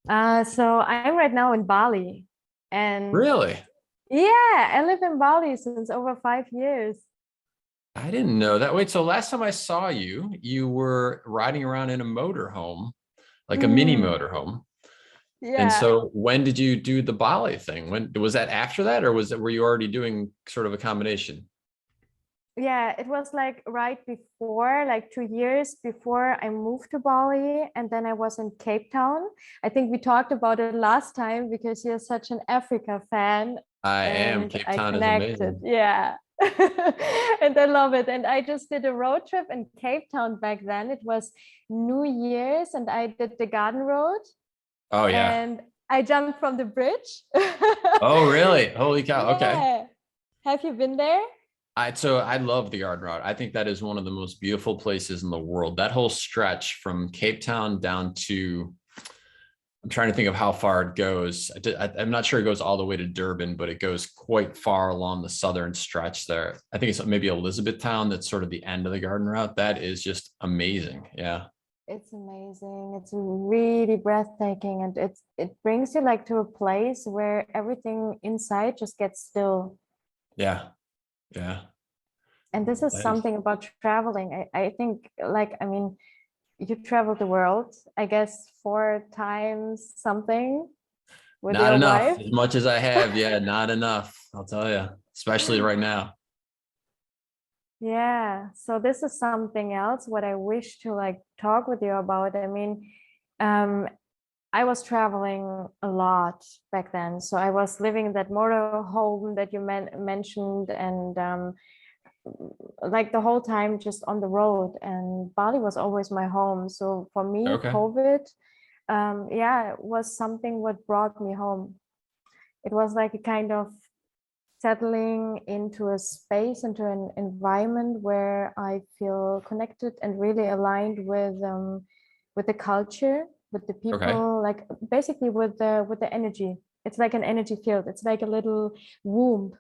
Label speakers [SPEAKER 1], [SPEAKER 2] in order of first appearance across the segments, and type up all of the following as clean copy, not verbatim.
[SPEAKER 1] So I'm right now in Bali, and
[SPEAKER 2] Really?
[SPEAKER 1] yeah, I live in Bali since over 5 years.
[SPEAKER 2] I didn't know that. Wait, so last time I saw you, you were riding around in a motorhome, like a mini
[SPEAKER 1] Mm,
[SPEAKER 2] motorhome. And
[SPEAKER 1] yeah,
[SPEAKER 2] so when did you do the Bali thing? When was that after that, or were you already doing sort of a combination?
[SPEAKER 1] yeah, it was like right before, like 2 years before I moved to Bali, and then I was in Cape Town. I think we talked about it last time because you're such an Africa fan,
[SPEAKER 2] I am.
[SPEAKER 1] and
[SPEAKER 2] Cape
[SPEAKER 1] I
[SPEAKER 2] Town is
[SPEAKER 1] connected.
[SPEAKER 2] amazing.
[SPEAKER 1] Yeah. And I love it. And I just did a road trip in Cape Town back then. It was New Year's, and I did the Garden Road.
[SPEAKER 2] Oh yeah.
[SPEAKER 1] And I jumped from the bridge.
[SPEAKER 2] Oh really? Holy cow. Okay.
[SPEAKER 1] Yeah. Have you been there?
[SPEAKER 2] I love the Garden Route. I think that is one of the most beautiful places in the world. That whole stretch from Cape Town down to I'm trying to think of how far it goes. I'm not sure it goes all the way to Durban, but it goes quite far along the southern stretch there. I think it's maybe Elizabethtown that's sort of the end of the Garden Route. That is just amazing. Yeah.
[SPEAKER 1] It's amazing. It's really breathtaking, and it brings you like to a place where everything inside just gets still.
[SPEAKER 2] Yeah. Yeah.
[SPEAKER 1] And this is
[SPEAKER 2] That is
[SPEAKER 1] something about traveling. I think like I mean, you traveled the world, I guess 4 times something with
[SPEAKER 2] not
[SPEAKER 1] your
[SPEAKER 2] enough.
[SPEAKER 1] wife.
[SPEAKER 2] As much as I have, yeah, not enough. I'll tell you, especially right now.
[SPEAKER 1] Yeah, so this is something else what I wish to like talk with you about. I mean, um, I was traveling a lot back then. So I was living in that motor home that you mentioned, and like the whole time just on the road. And Bali was always my home. So for me,
[SPEAKER 2] Okay.
[SPEAKER 1] COVID, yeah, it was something what brought me home. It was like a kind of settling into a space, into an environment where I feel connected and really aligned with the culture, with the
[SPEAKER 2] Okay.
[SPEAKER 1] people, like basically with the energy. It's like an energy field. It's like a little womb.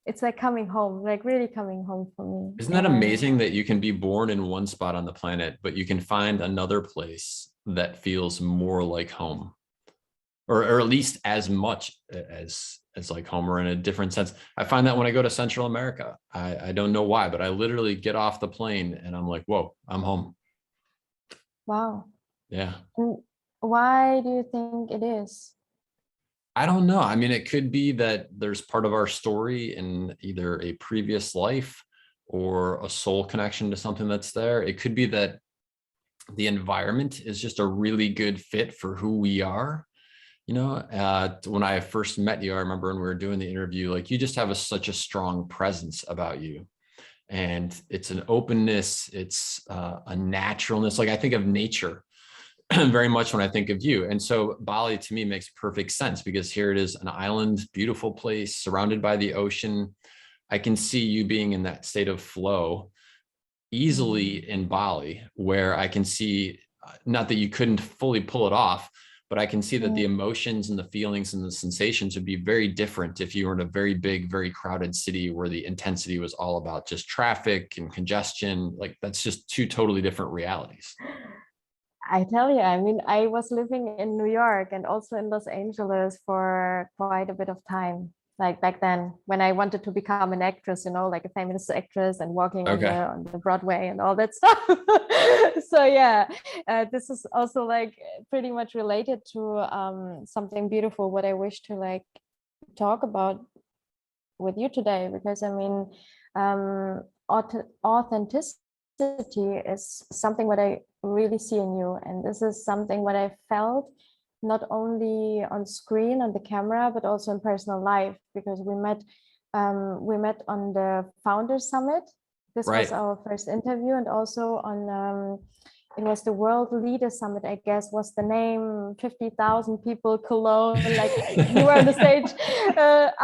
[SPEAKER 1] It's like coming home, like really coming home for me.
[SPEAKER 2] Isn't that
[SPEAKER 1] And
[SPEAKER 2] amazing that you can be born in one spot on the planet, but you can find another place that feels more like home, or at least as much as like home, or in a different sense. I find that when I go to Central America, I don't know why, but I literally get off the plane and I'm like, whoa, I'm home.
[SPEAKER 1] wow.
[SPEAKER 2] Yeah.
[SPEAKER 1] And why do you think it is?
[SPEAKER 2] I don't know. I mean, it could be that there's part of our story in either a previous life or a soul connection to something that's there. It could be that the environment is just a really good fit for who we are. When I first met you, I remember when we were doing the interview, like you just have such a strong presence about you. And it's an openness, it's a naturalness. Like I think of nature very much when I think of you. And so Bali to me makes perfect sense because here it is, an island, beautiful place surrounded by the ocean. I can see you being in that state of flow
[SPEAKER 1] Mm.
[SPEAKER 2] easily in Bali, where I can see, not that you couldn't fully pull it off, but I can see that the
[SPEAKER 1] Mm.
[SPEAKER 2] emotions and the feelings and the sensations would be very different if you were in a very big, very crowded city where the intensity was all about just traffic and congestion. Like that's just two totally different realities.
[SPEAKER 1] I tell you, I mean, I was living in New York and also in Los Angeles for quite a bit of time. Like back then, when I wanted to become an actress, like a famous actress and walking on
[SPEAKER 2] Okay.
[SPEAKER 1] the Broadway and all that stuff. So yeah, this is also like pretty much related to something beautiful. What I wish to like talk about with you today, because I mean, authenticity is something what I really see in you, and this is something what I felt not only on screen on the camera but also in personal life, because we met on the founder summit. This was
[SPEAKER 2] Right.
[SPEAKER 1] our first interview, and also on it was the World Leader Summit, I guess was the name. 50,000 people, Cologne. Like you were on the stage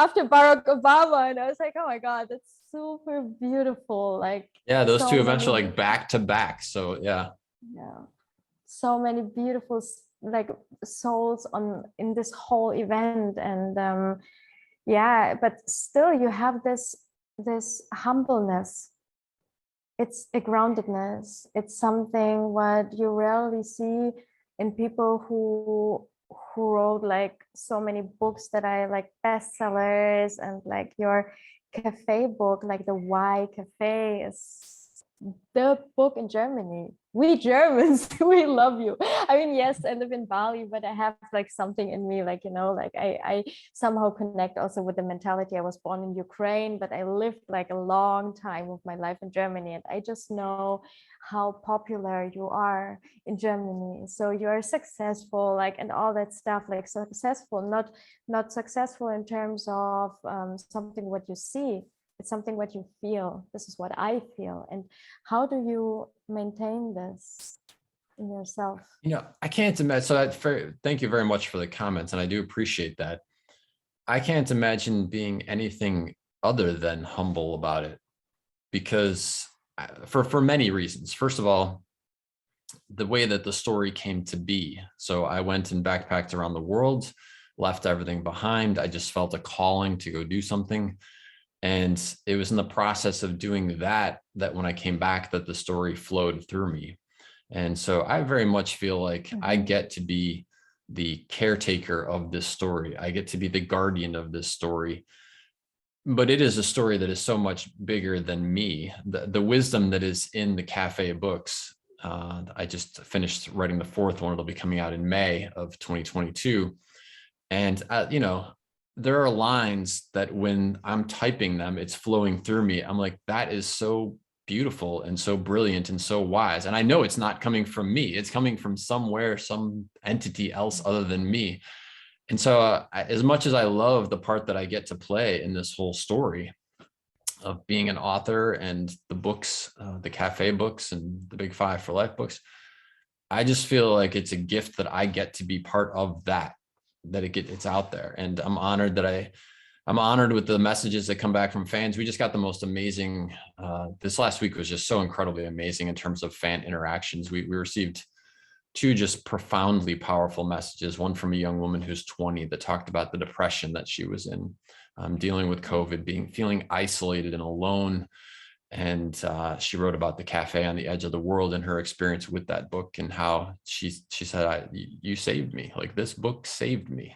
[SPEAKER 1] after Barack Obama, and I was like, oh my God, that's super beautiful. Like
[SPEAKER 2] Yeah, those
[SPEAKER 1] so
[SPEAKER 2] two events are
[SPEAKER 1] many,
[SPEAKER 2] like back to back. So yeah.
[SPEAKER 1] yeah, so many beautiful like souls on in this whole event, and yeah, but still you have this humbleness. It's a groundedness. It's something what you rarely see in people who who wrote like so many books that are like bestsellers, and like your cafe book, like the Why Cafe, is the book in Germany. We Germans, we love you. I mean, yes, I live in Bali, but I have like something in me, like, you know, like I somehow connect also with the mentality. I was born in Ukraine, but I lived like a long time of my life in Germany. And I just know how popular you are in Germany. So you're successful, like, and all that stuff, like successful, not successful in terms of something what you see. It's something what you feel. This is what I feel. And how do you maintain this in yourself?
[SPEAKER 2] I can't imagine. Thank you very much for the comments. And I do appreciate that. I can't imagine being anything other than humble about it, because for many reasons. First of all, the way that the story came to be. So I went and backpacked around the world, left everything behind. I just felt a calling to go do something. And it was in the process of doing that when I came back, that the story flowed through me. And so I very much feel like I get to be the caretaker of this story. I get to be the guardian of this story. But it is a story that is so much bigger than me. The wisdom that is in the cafe books. I just finished writing the fourth one. It'll be coming out in May of 2022. And, there are lines that when I'm typing them, it's flowing through me. I'm like, that is so beautiful and so brilliant and so wise. And I know it's not coming from me. It's coming from somewhere, some entity else other than me. And so as much as I love the part that I get to play in this whole story of being an author and the books, the cafe books and the Big Five for Life books, I just feel like it's a gift that I get to be part of that it's out there. And I'm honored I'm honored with the messages that come back from fans. We just got the most amazing, this last week was just so incredibly amazing in terms of fan interactions. We received two just profoundly powerful messages. One from a young woman who's 20 that talked about the depression that she was in, dealing with COVID, feeling isolated and alone. And she wrote about the cafe on the edge of the world and her experience with that book, and how she said, you saved me. Like, this book saved me.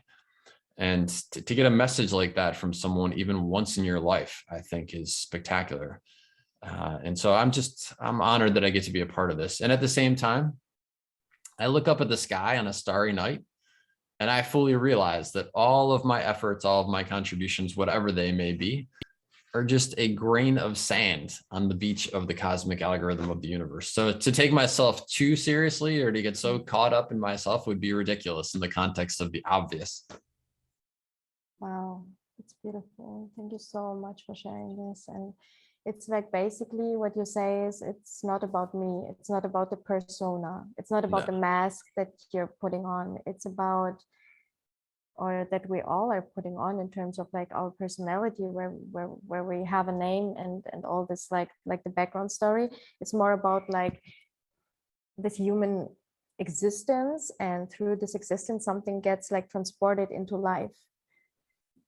[SPEAKER 2] And to get a message like that from someone even once in your life, I think is spectacular. And so I'm honored that I get to be a part of this. And at the same time, I look up at the sky on a starry night and I fully realize that all of my efforts, all of my contributions, whatever they may be, are just a grain of sand on the beach of the cosmic algorithm of the universe. So to take myself too seriously or to get so caught up in myself would be ridiculous in the context of the obvious.
[SPEAKER 1] Wow, it's beautiful. Thank you so much for sharing this. And it's like basically what you say is, it's not about me. It's not about the persona. It's not about the mask that you're putting on. It's about, or that we all are putting on in terms of like our personality, where we have a name and all this, like the background story. It's more about like this human existence, and through this existence something gets like transported into life.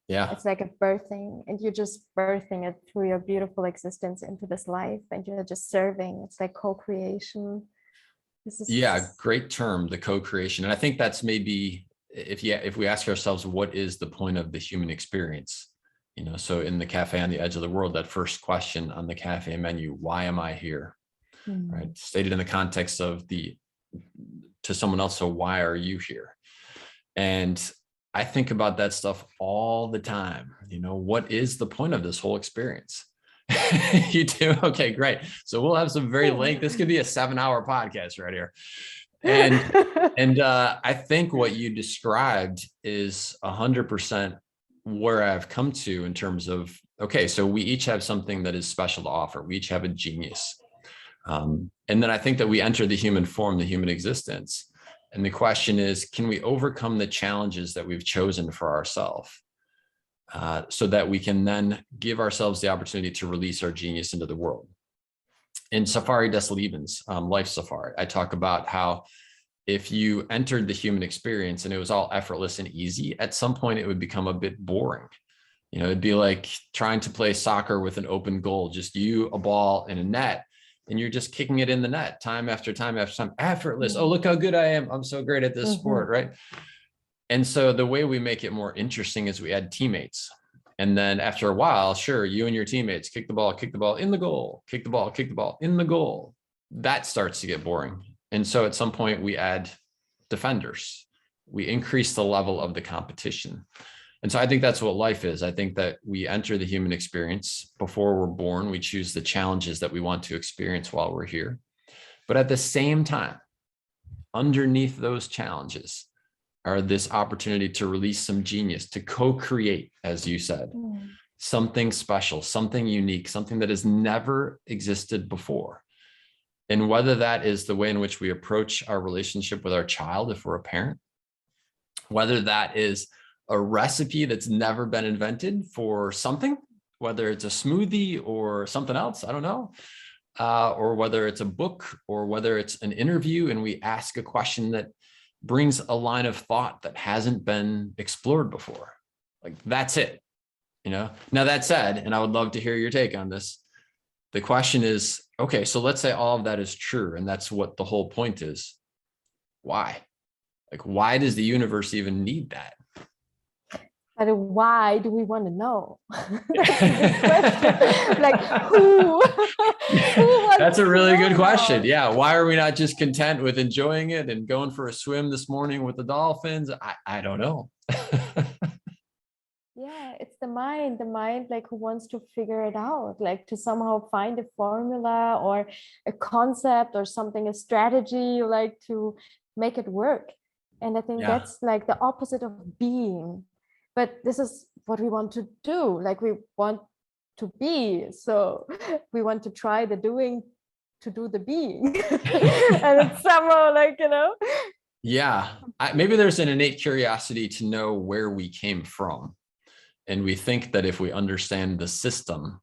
[SPEAKER 2] Yeah,
[SPEAKER 1] it's like a birthing, and you're just birthing it through your beautiful existence into this life, and you're just serving. It's like co-creation.
[SPEAKER 2] Great term, the co-creation. And I think that's maybe, if we ask ourselves, what is the point of the human experience? So in the cafe on the edge of the world, that first question on the cafe menu, why am I here? Right, stated in the context of to someone else, so why are you here? And I think about that stuff all the time. What is the point of this whole experience? You do? Okay, great. So we'll have some very length. This could be a 7-hour podcast right here. And I think what you described is 100% where I've come to in terms of, okay, so we each have something that is special to offer. We each have a genius. And then I think that we enter the human form, the human existence. And the question is, can we overcome the challenges that we've chosen for ourselves, so that we can then give ourselves the opportunity to release our genius into the world? In Safari des Lebens, Life Safari, I talk about how if you entered the human experience and it was all effortless and easy, at some point it would become a bit boring. It'd be like trying to play soccer with an open goal, just you, a ball, and a net. And you're just kicking it in the net time after time after time, effortless. Oh, look how good I am. I'm so great at this sport, right? And so the way we make it more interesting is we add teammates. And then after a while, sure, you and your teammates kick the ball in the goal, kick the ball in the goal. That starts to get boring. And so at some point we add defenders. We increase the level of the competition. And so I think that's what life is. I think that we enter the human experience before we're born. We choose the challenges that we want to experience while we're here. But at the same time, underneath those challenges are this opportunity to release some genius, to co-create, as you said, something special, something unique, something that has never existed before. And whether that is the way in which we approach our relationship with our child, if we're a parent, whether that is a recipe that's never been invented for something, whether it's a smoothie or something else, I don't know, or whether it's a book or whether it's an interview and we ask a question that brings a line of thought that hasn't been explored before. Like, that's it, you know? Now that said, and I would love to hear your take on this, the question is, okay, so let's say all of that is true and that's what the whole point is. Why? Like, why does the universe even need that?
[SPEAKER 1] But why do we want to know? That's a big question. Like, who?
[SPEAKER 2] That's a really good question. Yeah. Why are we not just content with enjoying it and going for a swim this morning with the dolphins? I don't know.
[SPEAKER 1] Yeah, it's the mind like who wants to figure it out, like to somehow find a formula or a concept or something, a strategy, like to make it work. And I think that's like the opposite of being. But this is what we want to do. Like, we want to be. So we want to try the doing to do the being. And it's somehow like, you know.
[SPEAKER 2] Yeah. Maybe there's an innate curiosity to know where we came from. And we think that if we understand the system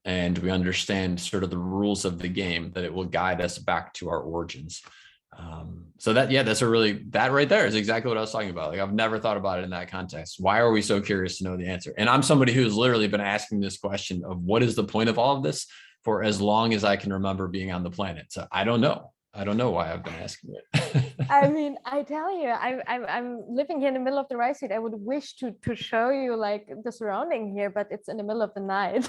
[SPEAKER 2] and we understand sort of the rules of the game, that it will guide us back to our origins. So that, that's that right there is exactly what I was talking about. Like, I've never thought about it in that context. Why are we so curious to know the answer? And I'm somebody who's literally been asking this question of what is the point of all of this for as long as I can remember being on the planet. So I don't know. I don't know why I've been asking it.
[SPEAKER 1] I mean, I tell you, I'm living here in the middle of the rice field. I would wish to show you like the surrounding here, but it's in the middle of the night.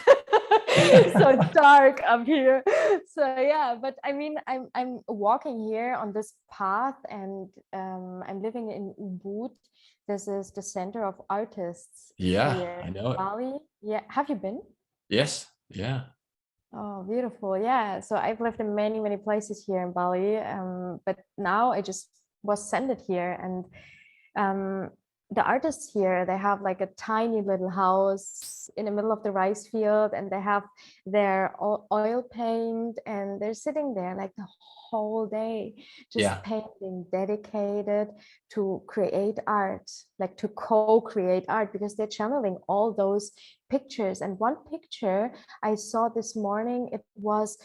[SPEAKER 1] So it's dark up here. So yeah, but I mean, I'm walking here on this path, and I'm living in Ubud. This is the center of artists.
[SPEAKER 2] Yeah,
[SPEAKER 1] here
[SPEAKER 2] I know it.
[SPEAKER 1] Bali. Yeah, have you been?
[SPEAKER 2] Yes. Yeah.
[SPEAKER 1] Oh, beautiful. Yeah. So I've lived in many, many places here in Bali. But now I just was sent it here. And the artists here, they have like a tiny little house in the middle of the rice field, and they have their oil paint, and they're sitting there like the whole day just painting, dedicated to create art, like to co-create art, because they're channeling all those pictures. And one picture I saw this morning, it was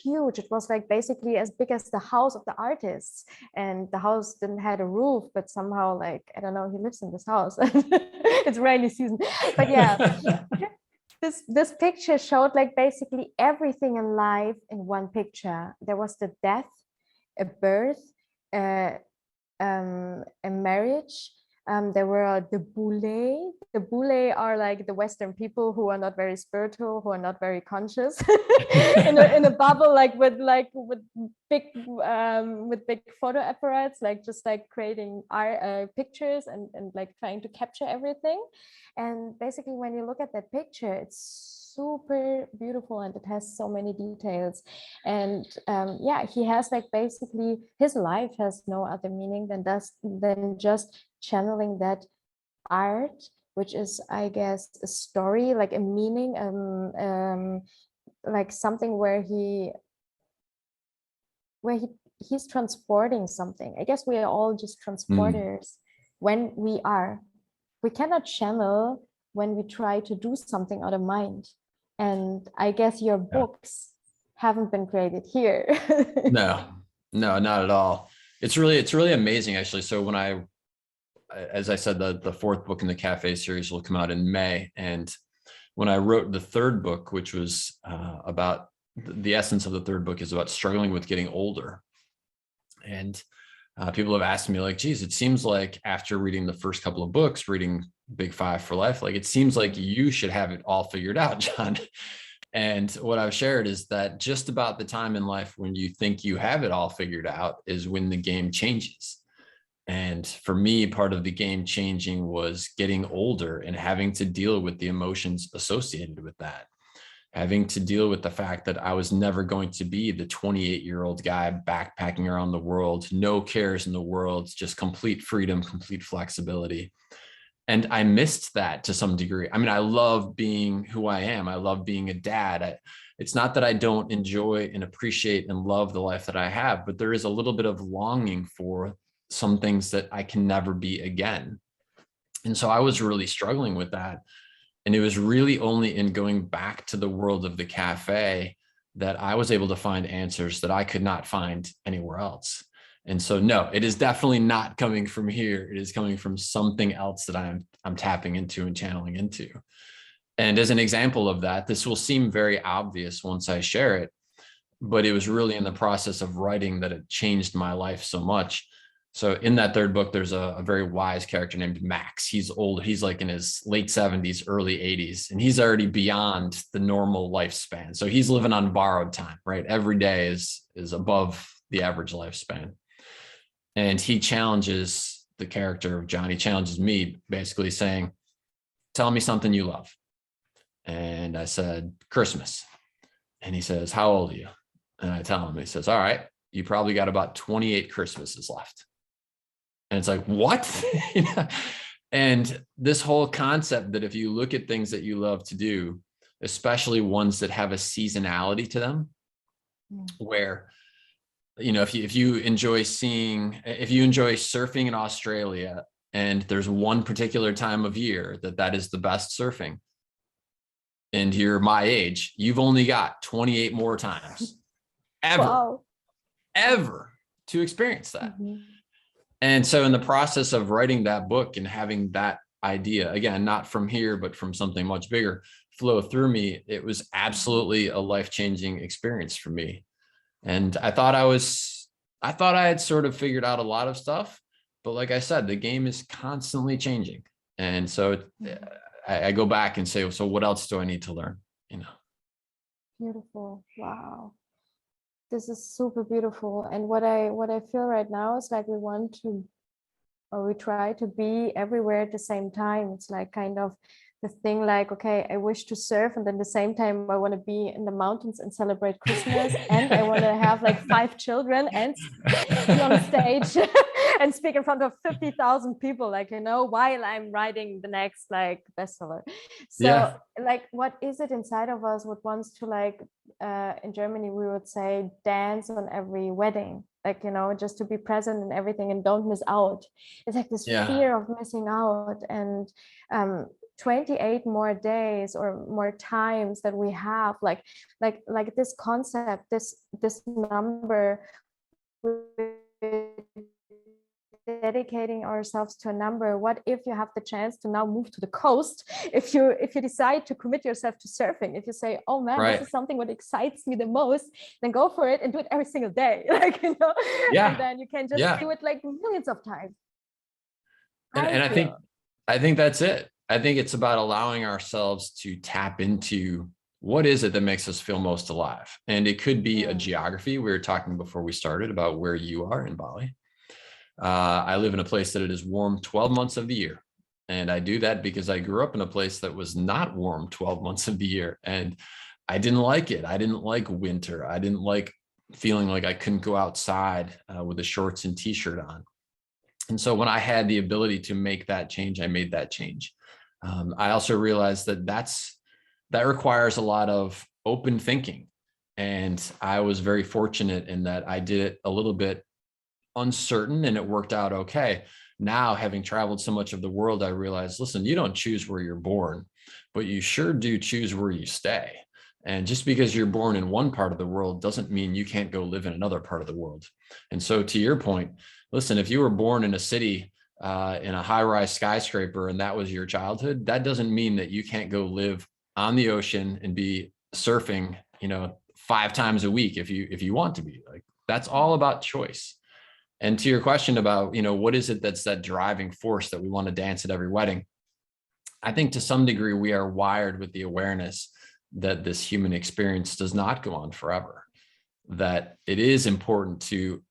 [SPEAKER 1] huge. It was like basically as big as the house of the artists, and the house didn't have a roof, but somehow, like, I don't know, he lives in this house. It's rainy season, but yeah. This picture showed like basically everything in life in one picture. There was the death, a birth, a marriage. There were the boule. The boule are like the Western people who are not very spiritual, who are not very conscious, in a bubble, like with big photo apparatus, like just like creating art, pictures and like trying to capture everything. And basically, when you look at that picture, it's super beautiful and it has so many details. And he has like basically his life has no other meaning than just channeling that art, which is, I guess, a story, like a meaning, like something where he's transporting something. I guess we are all just transporters. When we cannot channel when we try to do something out of mind. And I guess your books haven't been created here.
[SPEAKER 2] No, not at all. It's really amazing, actually. So when as I said, the fourth book in the Cafe series will come out in May. And when I wrote the third book, which was about the essence of the third book is about struggling with getting older. And People have asked me like, geez, it seems like after reading the first couple of books, reading Big Five for Life, like it seems like you should have it all figured out, John. And what I've shared is that just about the time in life when you think you have it all figured out is when the game changes. And for me, part of the game changing was getting older and having to deal with the emotions associated with that. Having to deal with the fact that I was never going to be the 28-year-old guy backpacking around the world, no cares in the world, just complete freedom, complete flexibility. And I missed that to some degree. I mean, I love being who I am. I love being a dad. It's not that I don't enjoy and appreciate and love the life that I have, but there is a little bit of longing for some things that I can never be again. And so I was really struggling with that. And it was really only in going back to the world of the cafe that I was able to find answers that I could not find anywhere else. And so, no, it is definitely not coming from here. It is coming from something else that I'm tapping into and channeling into. And as an example of that, this will seem very obvious once I share it, but it was really in the process of writing that it changed my life so much. So in that third book, there's a very wise character named Max. He's old. He's like in his late 70s, early 80s, and he's already beyond the normal lifespan. So he's living on borrowed time, right? Every day is above the average lifespan. And he challenges the character of John. He challenges me, basically saying, tell me something you love. And I said, Christmas. And he says, how old are you? And I tell him, he says, all right, you probably got about 28 Christmases left. And it's like, what? And this whole concept that if you look at things that you love to do, especially ones that have a seasonality to them, where, you know, if you enjoy surfing in Australia and there's one particular time of year that is the best surfing, and you're my age, you've only got 28 more times ever to experience that. And so in the process of writing that book and having that idea, again, not from here, but from something much bigger, flow through me, it was absolutely a life-changing experience for me. And I thought I had sort of figured out a lot of stuff, but like I said, the game is constantly changing. And so I go back and say, so what else do I need to learn? You know?
[SPEAKER 1] Beautiful. Wow. This is super beautiful. And what I feel right now is like we try to be everywhere at the same time. It's like kind of the thing like, okay, I wish to surf, and then at the same time I want to be in the mountains and celebrate Christmas, and I want to have like 5 children and be on stage and speak in front of 50,000 people, like, you know, while I'm writing the next like bestseller. So like, what is it inside of us what wants to like, in Germany we would say dance on every wedding, like, you know, just to be present in everything and don't miss out. It's like this fear of missing out. And 28 more days or more times that we have, like this concept, this number, dedicating ourselves to a number. What if you have the chance to now move to the coast? If you decide to commit yourself to surfing, if you say, oh man, this is something what excites me the most, then go for it and do it every single day, like, you know, and then you can just do it like millions of times.
[SPEAKER 2] And I think that's it. I think it's about allowing ourselves to tap into what is it that makes us feel most alive. And it could be a geography. We were talking before we started about where you are in Bali. I live in a place that it is warm 12 months of the year. And I do that because I grew up in a place that was not warm 12 months of the year. And I didn't like it. I didn't like winter. I didn't like feeling like I couldn't go outside with the shorts and t-shirt on. And so when I had the ability to make that change, I made that change. I also realized that requires a lot of open thinking. And I was very fortunate in that I did it a little bit uncertain and it worked out okay. Now, having traveled so much of the world, I realized, listen, you don't choose where you're born, but you sure do choose where you stay. And just because you're born in one part of the world doesn't mean you can't go live in another part of the world. And so to your point, listen, if you were born in a city, in a high-rise skyscraper, and that was your childhood, that doesn't mean that you can't go live on the ocean and be surfing, you know, 5 times a week if you want to be. Like, that's all about choice. And to your question about, what is it that's that driving force that we want to dance at every wedding? I think to some degree we are wired with the awareness that this human experience does not go on forever, that it is important to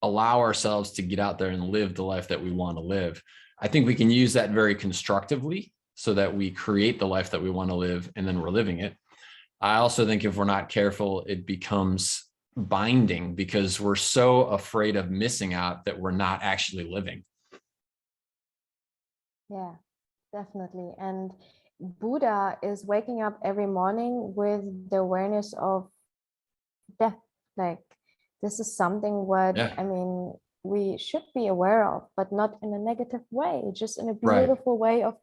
[SPEAKER 2] allow ourselves to get out there and live the life that we want to live. I think we can use that very constructively so that we create the life that we want to live and then we're living it. I also think if we're not careful, it becomes binding because we're so afraid of missing out that we're not actually living.
[SPEAKER 1] Yeah, definitely. And Buddha is waking up every morning with the awareness of death. Like, this is something what,
[SPEAKER 2] Yeah.
[SPEAKER 1] I mean, we should be aware of, but not in a negative way, just in a
[SPEAKER 2] Right.
[SPEAKER 1] beautiful way of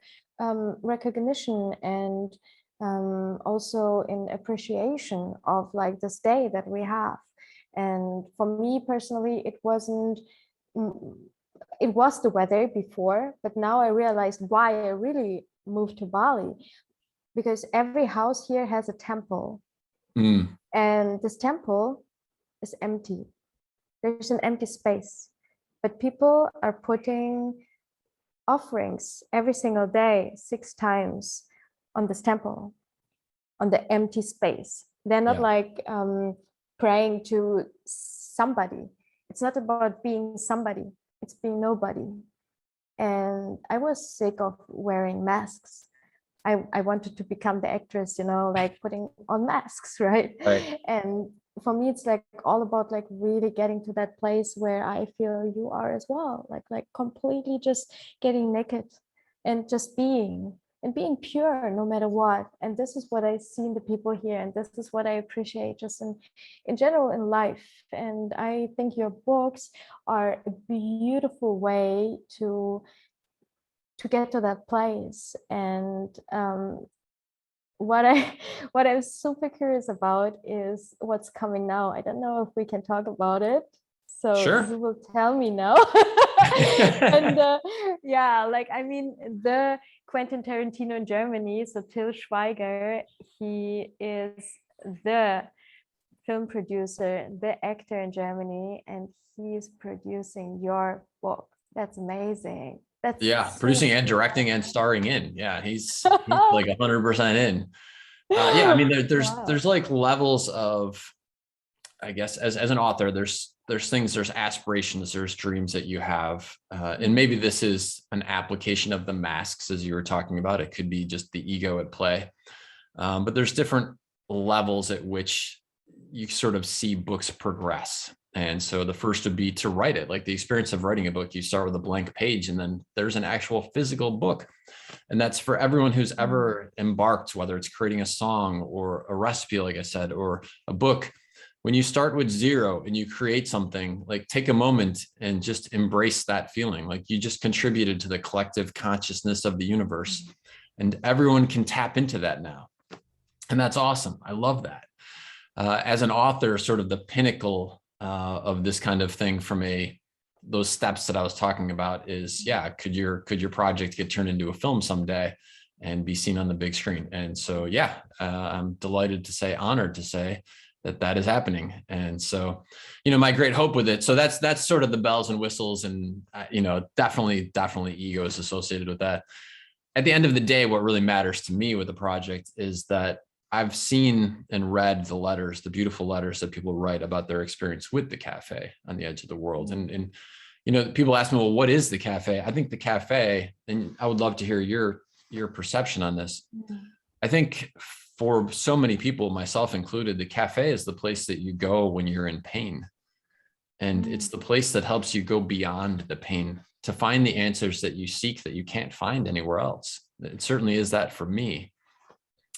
[SPEAKER 1] recognition and also in appreciation of like this day that we have. And for me personally, it wasn't, it was the weather before, but now I realized why I really moved to Bali, because every house here has a temple. And this temple is empty. There's an empty space, but people are putting offerings every single day, 6 times on this temple, on the empty space. They're not like praying to somebody. It's not about being somebody, it's being nobody. And I was sick of wearing masks. I wanted to become the actress, like putting on masks, right? And for me, it's like all about like really getting to that place where I feel you are as well, like completely just getting naked and just being and being pure no matter what. And this is what I see in the people here, and this is what I appreciate just in general in life. And I think your books are a beautiful way to get to that place. And what I'm super curious about is what's coming now. I don't know if we can talk about it, so
[SPEAKER 2] Sure.
[SPEAKER 1] you will tell me now. And yeah, like I mean, the Quentin Tarantino in Germany, so Till Schweiger, he is the film producer, the actor in Germany, and he's producing your book. That's amazing. That's so
[SPEAKER 2] producing and directing and starring in. Yeah, he's like 100% in. Yeah, I mean, there's like levels of, I guess, as an author, there's things, there's aspirations, there's dreams that you have, and maybe this is an application of the masks as you were talking about. It could be just the ego at play, but there's different levels at which you sort of see books progress. And so the first would be to write it, like the experience of writing a book. You start with a blank page and then there's an actual physical book. And that's for everyone who's ever embarked, whether it's creating a song or a recipe, like I said, or a book. When you start with zero and you create something, like take a moment and just embrace that feeling. Like you just contributed to the collective consciousness of the universe, and everyone can tap into that now. And that's awesome. I love that. As an author, sort of the pinnacle of this kind of thing from those steps that I was talking about is, could your project get turned into a film someday and be seen on the big screen? And so, I'm delighted to say, honored to say that is happening. And so, my great hope with it. So that's sort of the bells and whistles, and definitely ego is associated with that. At the end of the day, what really matters to me with the project is that I've seen and read the letters, the beautiful letters that people write about their experience with the cafe on the edge of the world. And people ask me, well, what is the cafe? I think the cafe, and I would love to hear your perception on this. I think for so many people, myself included, the cafe is the place that you go when you're in pain. And it's the place that helps you go beyond the pain to find the answers that you seek that you can't find anywhere else. It certainly is that for me.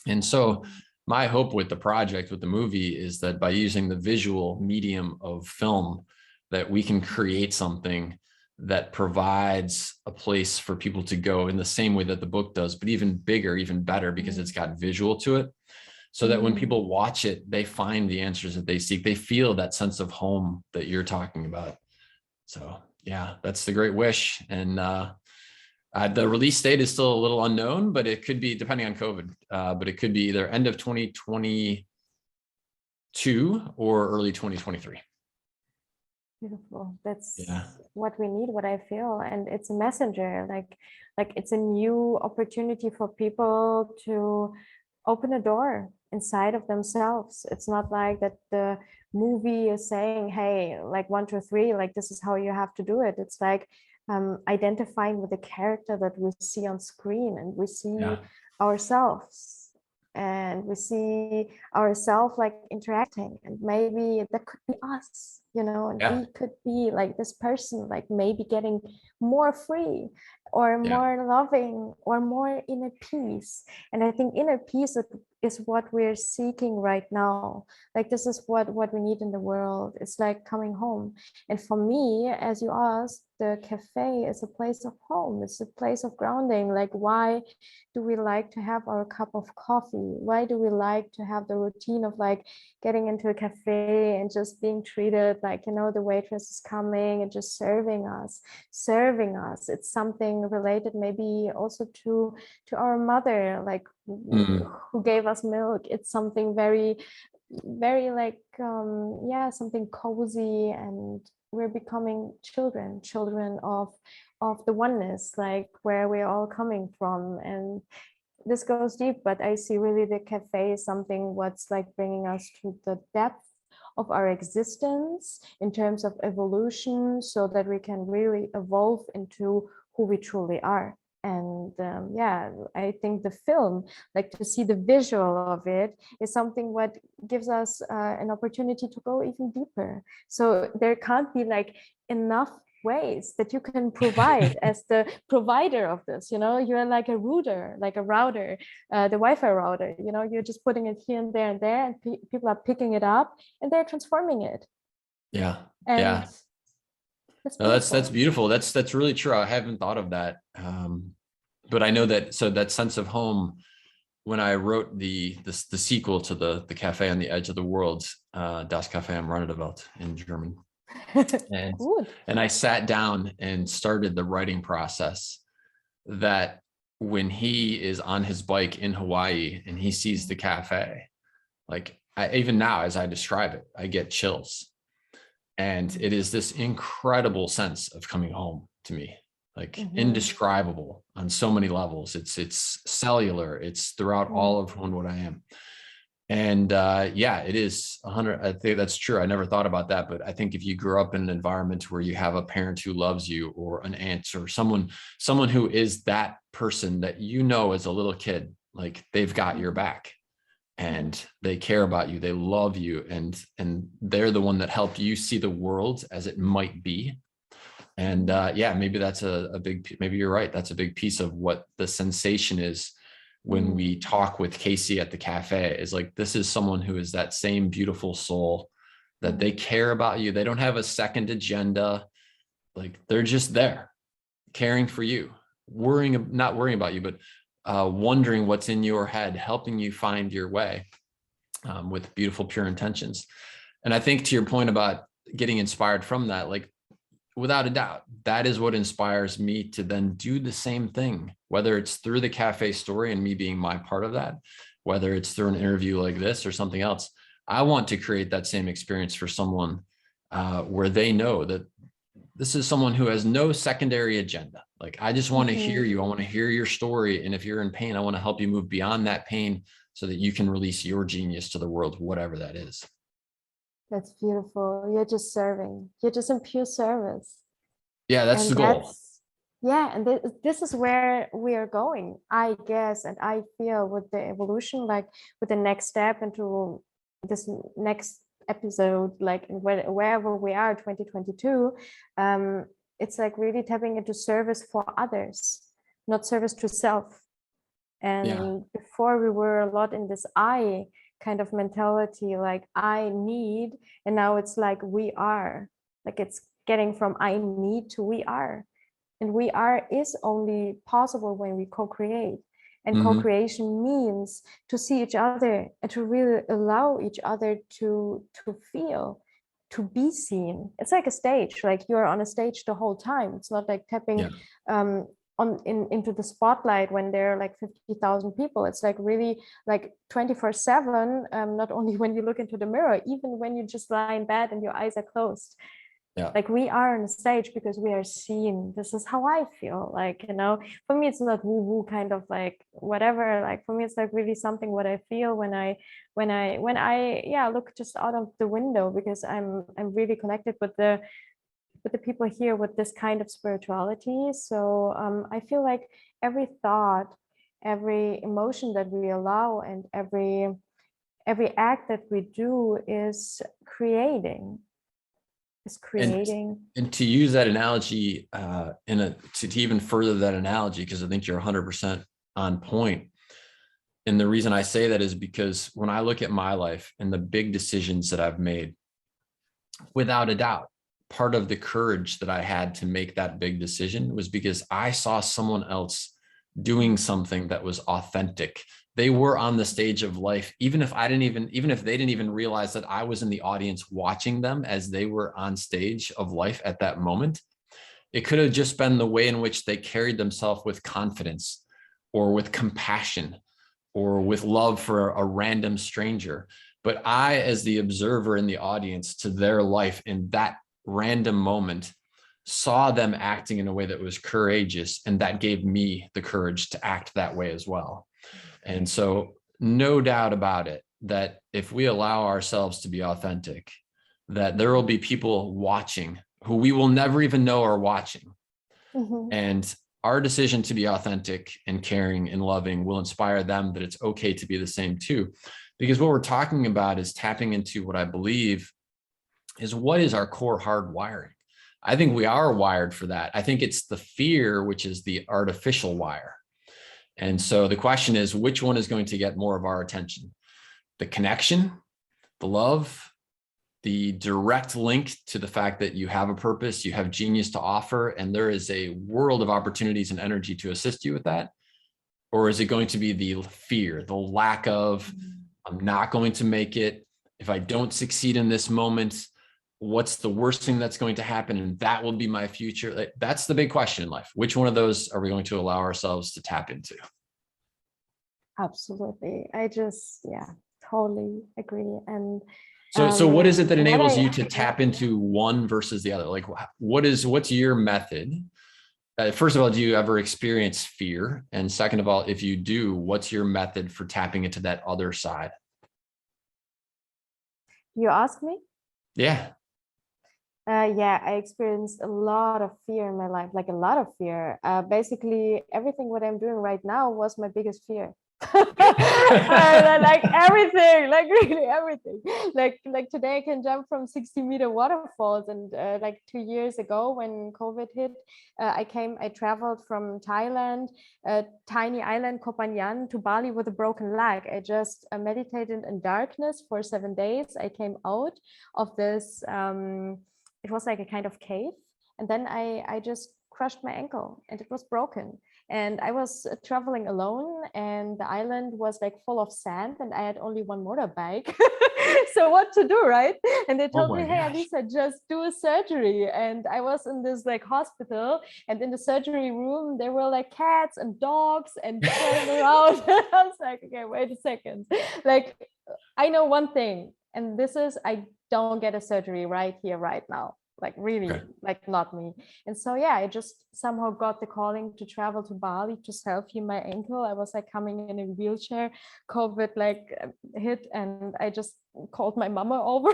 [SPEAKER 2] And so my hope with the project, with the movie, is that by using the visual medium of film, that we can create something that provides a place for people to go in the same way that the book does, but even bigger, even better, because it's got visual to it. So that when people watch it, they find the answers that they seek. They feel that sense of home that you're talking about. So yeah, that's the great wish. And the release date is still a little unknown, but it could be, depending on COVID, but it could be either end of 2022 or early 2023.
[SPEAKER 1] Beautiful. That's
[SPEAKER 2] Yeah.
[SPEAKER 1] what we need, what I feel. And it's a messenger, like it's a new opportunity for people to open a door inside of themselves. It's not like that the movie is saying, hey, like 1, 2, 3, like this is how you have to do it. It's like identifying with the character that we see on screen, and we see
[SPEAKER 2] Yeah.
[SPEAKER 1] ourselves, and we see ourselves like interacting, and maybe that could be us, and
[SPEAKER 2] Yeah.
[SPEAKER 1] we could be like this person, like maybe getting more free or
[SPEAKER 2] Yeah.
[SPEAKER 1] more loving or more inner peace. And I think inner peace is what we're seeking right now. Like this is what we need in the world. It's like coming home. And for me, as you asked, the cafe is a place of home. It's a place of grounding. Like, why do we like to have our cup of coffee? Why do we like to have the routine of like getting into a cafe and just being treated like, the waitress is coming and just serving us? It's something related maybe also to our mother, like
[SPEAKER 2] Mm.
[SPEAKER 1] who gave us milk. It's something very, very like something cozy, and we're becoming children of the oneness, like where we're all coming from. And this goes deep, but I see really the cafe is something what's like bringing us to the depth of our existence in terms of evolution, so that we can really evolve into who we truly are. And I think the film, like to see the visual of it, is something what gives us an opportunity to go even deeper. So there can't be like enough ways that you can provide as the provider of this. You're like a router, the Wi-Fi router. You're just putting it here and there, and people are picking it up and they're transforming it.
[SPEAKER 2] Yeah.
[SPEAKER 1] And
[SPEAKER 2] Yeah.
[SPEAKER 1] that's
[SPEAKER 2] No, that's
[SPEAKER 1] beautiful.
[SPEAKER 2] beautiful. That's really true. I haven't thought of that. But I know that, so that sense of home, when I wrote the sequel to the Cafe on the Edge of the World, Das Café am Rande der Welt in German, and
[SPEAKER 1] Good.
[SPEAKER 2] I sat down and started the writing process, that when he is on his bike in Hawaii and he sees the cafe, like even now as I describe it, I get chills. And it is this incredible sense of coming home to me, like indescribable on so many levels. It's cellular, it's throughout all of who and what I am. And it is 100. I think that's true. I never thought about that, but I think if you grew up in an environment where you have a parent who loves you, or an aunt, or someone who is that person that as a little kid, like they've got your back, and they care about you, they love you, and they're the one that helped you see the world as it might be. And maybe that's a big, maybe you're right, that's a big piece of what the sensation is when we talk with Casey at the cafe, is like, this is someone who is that same beautiful soul, that they care about you, they don't have a second agenda, like they're just there caring for you, not worrying about you, but wondering what's in your head, helping you find your way, with beautiful, pure intentions. And I think to your point about getting inspired from that, like without a doubt, that is what inspires me to then do the same thing, whether it's through the cafe story and me being my part of that, whether it's through an interview like this or something else. I want to create that same experience for someone, where they know that this is someone who has no secondary agenda. Like, I just want to hear you. I want to hear your story. And if you're in pain, I want to help you move beyond that pain so that you can release your genius to the world, whatever that is.
[SPEAKER 1] That's beautiful. You're just serving. You're just in pure service.
[SPEAKER 2] Yeah, that's
[SPEAKER 1] And
[SPEAKER 2] the goal.
[SPEAKER 1] and this is where we are going, I guess. And I feel with the evolution, like with the next step into this next episode, like wherever we are, 2022, it's like really tapping into service for others, not service to self.
[SPEAKER 2] Yeah.
[SPEAKER 1] And before we were a lot in this I kind of mentality, like I need, and now it's like we are, like it's getting from I need to we are. And we are is only possible when we co-create. And co-creation means to see each other and to really allow each other to feel, to be seen. It's like a stage, like you're on a stage the whole time. It's not like tapping into the spotlight when there are like 50,000 people. It's like really like 24/7, not only when you look into the mirror, even when you just lie in bed and your eyes are closed.
[SPEAKER 2] Yeah.
[SPEAKER 1] Like we are on stage because we are seen. This is how I feel. Like, for me, it's not woo-woo kind of like whatever. Like for me, it's like really something what I feel when I yeah, look just out of the window, because I'm really connected with the people here with this kind of spirituality. So I feel like every thought, every emotion that we allow, and every act that we do is
[SPEAKER 2] And
[SPEAKER 1] creating.
[SPEAKER 2] and to use that analogy, to even further that analogy, because I think you're 100% on point. And the reason I say that is because when I look at my life and the big decisions that I've made, without a doubt, part of the courage that I had to make that big decision was because I saw someone else doing something that was authentic. They were on the stage of life, even if they didn't even realize that I was in the audience watching them as they were on stage of life at that moment. It could have just been the way in which they carried themselves with confidence or with compassion or with love for a random stranger. But I, as the observer in the audience to their life in that random moment, saw them acting in a way that was courageous, and that gave me the courage to act that way as well. And so no doubt about it that if we allow ourselves to be authentic, that there will be people watching who we will never even know are watching.
[SPEAKER 1] Mm-hmm.
[SPEAKER 2] And our decision to be authentic and caring and loving will inspire them that it's okay to be the same too. Because what we're talking about is tapping into what I believe is what is our core hardwiring. I think we are wired for that. I think it's the fear, which is the artificial wire. And so the question is, which one is going to get more of our attention? The connection, the love, the direct link to the fact that you have a purpose, you have genius to offer, and there is a world of opportunities and energy to assist you with that? Or is it going to be the fear, the lack of, I'm not going to make it. If I don't succeed in this moment, what's the worst thing that's going to happen? And that will be my future. That's the big question in life. Which one of those are we going to allow ourselves to tap into?
[SPEAKER 1] Absolutely. Yeah, totally agree. And
[SPEAKER 2] so what is it that enables you to
[SPEAKER 1] yeah.
[SPEAKER 2] tap into one versus the other? Like, what's your method? First of all, do you ever experience fear? And second of all, if you do, what's your method for tapping into that other side?
[SPEAKER 1] You ask me?
[SPEAKER 2] Yeah.
[SPEAKER 1] Yeah, I experienced a lot of fear in my life, like a lot of fear. Basically, everything what I'm doing right now was my biggest fear. Like everything, like really everything. Like today I can jump from 60-meter waterfalls, and like 2 years ago when COVID hit, I traveled from Thailand, a tiny island Koh Phangan, to Bali with a broken leg. I just meditated in darkness for 7 days. I came out of this. It was like a kind of cave, and then I just crushed my ankle and it was broken. And I was traveling alone, and the island was like full of sand, and I had only one motorbike. So what to do, right? And they told me, hey,
[SPEAKER 2] gosh.
[SPEAKER 1] Alica, just do a surgery. And I was in this like hospital, and in the surgery room there were like cats and dogs and running around. I was like, okay, wait a second. Like, I know one thing, and this is, I don't get a surgery right here, right now. Like really,
[SPEAKER 2] Okay.
[SPEAKER 1] like not me. And so yeah, I just somehow got the calling to travel to Bali to self-heal my ankle. I was like coming in a wheelchair, COVID like hit, and I just called my mama over.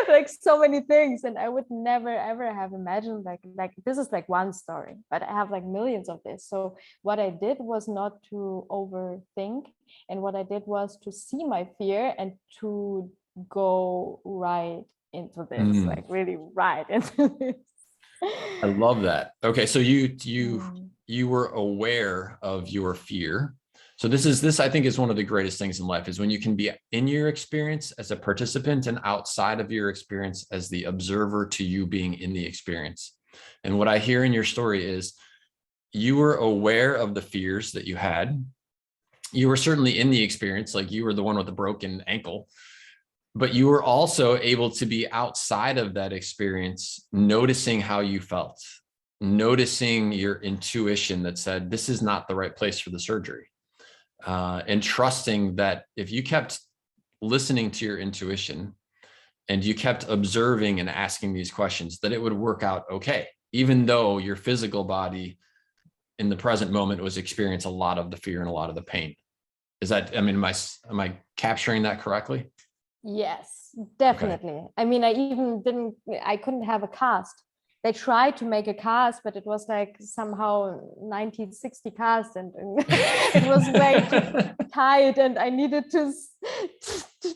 [SPEAKER 1] Like so many things, and I would never ever have imagined like this is like one story, but I have like millions of this. So what I did was not to overthink, and what I did was to see my fear and to go right into this, like really right into this.
[SPEAKER 2] I love that. Okay, so
[SPEAKER 1] Mm.
[SPEAKER 2] you were aware of your fear. So this I think is one of the greatest things in life, is when you can be in your experience as a participant and outside of your experience as the observer to you being in the experience. And what I hear in your story is you were aware of the fears that you had. You were certainly in the experience, like you were the one with the broken ankle, but you were also able to be outside of that experience, noticing how you felt, noticing your intuition that said, this is not the right place for the surgery. And trusting that if you kept listening to your intuition and you kept observing and asking these questions, that it would work out okay, even though your physical body in the present moment was experiencing a lot of the fear and a lot of the pain. Is that, I mean, am I capturing that correctly?
[SPEAKER 1] Yes, definitely. I mean, I couldn't have a cast. They tried to make a cast, but it was like somehow 1960 cast, and it was way too tight, and I needed to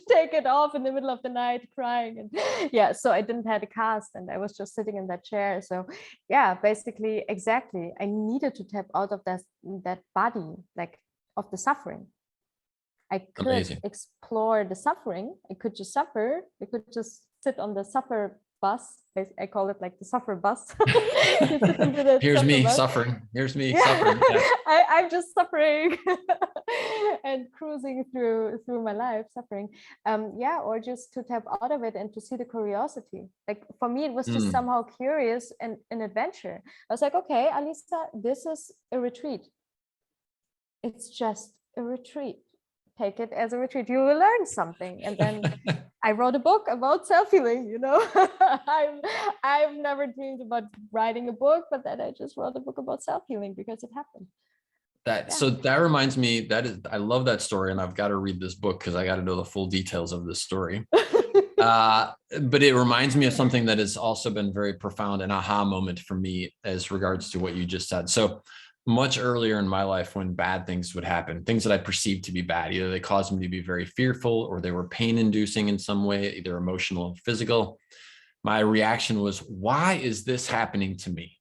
[SPEAKER 1] take it off in the middle of the night crying. And yeah, so I didn't have a cast, and I was just sitting in that chair. So yeah, basically, exactly. I needed to tap out of that body, like of the suffering. I could
[SPEAKER 2] Amazing.
[SPEAKER 1] explore the suffering. I could just suffer. I could just sit on the suffer bus. I call it like the suffer bus.
[SPEAKER 2] Here's me
[SPEAKER 1] bus.
[SPEAKER 2] suffering. Here's me
[SPEAKER 1] Yeah.
[SPEAKER 2] suffering. Yeah.
[SPEAKER 1] I'm just suffering and cruising through my life, suffering. Yeah, or just to tap out of it and to see the curiosity. Like for me, it was just somehow curious and an adventure. I was like, okay, Alisa, this is a retreat. It's just a retreat. Take it as a retreat. You will learn something. And then I wrote a book about self-healing, you know. I've never dreamed about writing a book, but then I just wrote a book about self-healing because it happened.
[SPEAKER 2] So that reminds me, I love that story, and I've got to read this book because I got to know the full details of this story. But it reminds me of something that has also been very profound, an aha moment for me as regards to what you just said. So much earlier in my life, when bad things would happen, things that I perceived to be bad, either they caused me to be very fearful or they were pain inducing in some way, either emotional or physical, my reaction was, why is this happening to me?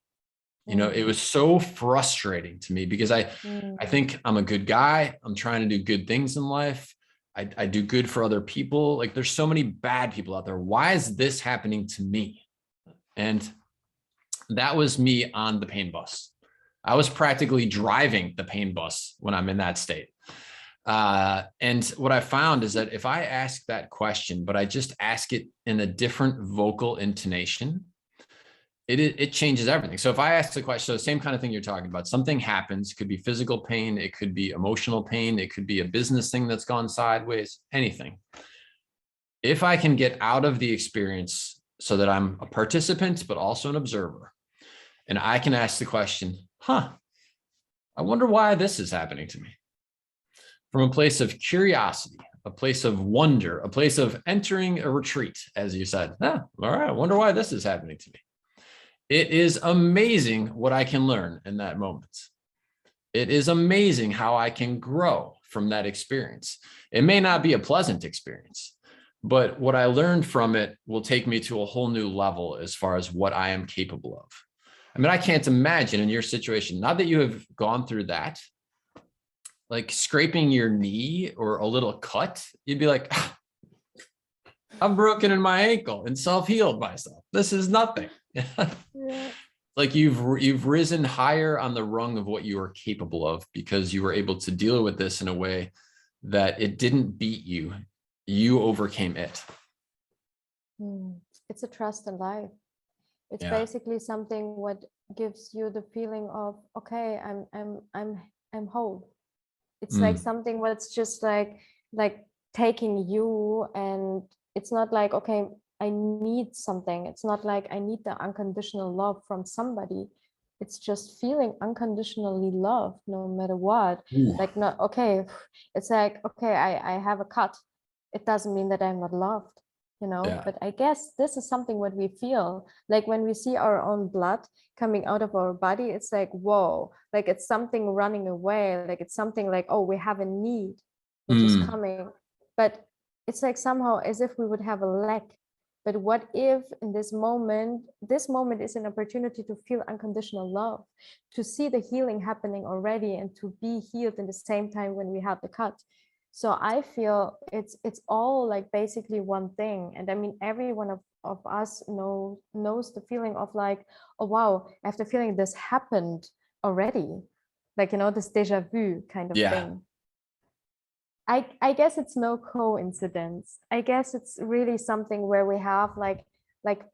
[SPEAKER 2] You know, it was so frustrating to me because I think I'm a good guy. I'm trying to do good things in life. I do good for other people. Like there's so many bad people out there. Why is this happening to me? And that was me on the pain bus. I was practically driving the pain bus when I'm in that state. And what I found is that if I ask that question, but I just ask it in a different vocal intonation, it changes everything. So if I ask the question, so the same kind of thing you're talking about, something happens, it could be physical pain, it could be emotional pain, it could be a business thing that's gone sideways, anything. If I can get out of the experience so that I'm a participant, but also an observer, and I can ask the question, I wonder why this is happening to me. From a place of curiosity, a place of wonder, a place of entering a retreat, as you said, all right, I wonder why this is happening to me. It is amazing what I can learn in that moment. It is amazing how I can grow from that experience. It may not be a pleasant experience, but what I learned from it will take me to a whole new level as far as what I am capable of. I mean, I can't imagine in your situation, not that you have gone through that, like scraping your knee or a little cut, you'd be like, I'm broken in my ankle and self-healed myself. This is nothing. Yeah. Like you've risen higher on the rung of what you are capable of because you were able to deal with this in a way that it didn't beat you. You overcame it.
[SPEAKER 1] It's a trust in life. It's basically something what gives you the feeling of, okay, I'm whole. It's like something what's just like taking you, and it's not like, okay, I need something. It's not like I need the unconditional love from somebody. It's just feeling unconditionally loved no matter what. Like, not okay. It's like, okay, I have a cut. It doesn't mean that I'm not loved, you know. But I guess this is something what we feel like when we see our own blood coming out of our body. It's like, whoa, like it's something running away, like it's something like, oh, we have a need which is coming. But it's like somehow as if we would have a lack. But what if in this moment is an opportunity to feel unconditional love, to see the healing happening already, and to be healed in the same time when we have the cut. So I feel it's all like basically one thing. And I mean, every one of us knows the feeling of like, oh wow, I have the feeling this happened already, like, you know, this deja vu kind of thing. I guess it's no coincidence. I guess it's really something where we have like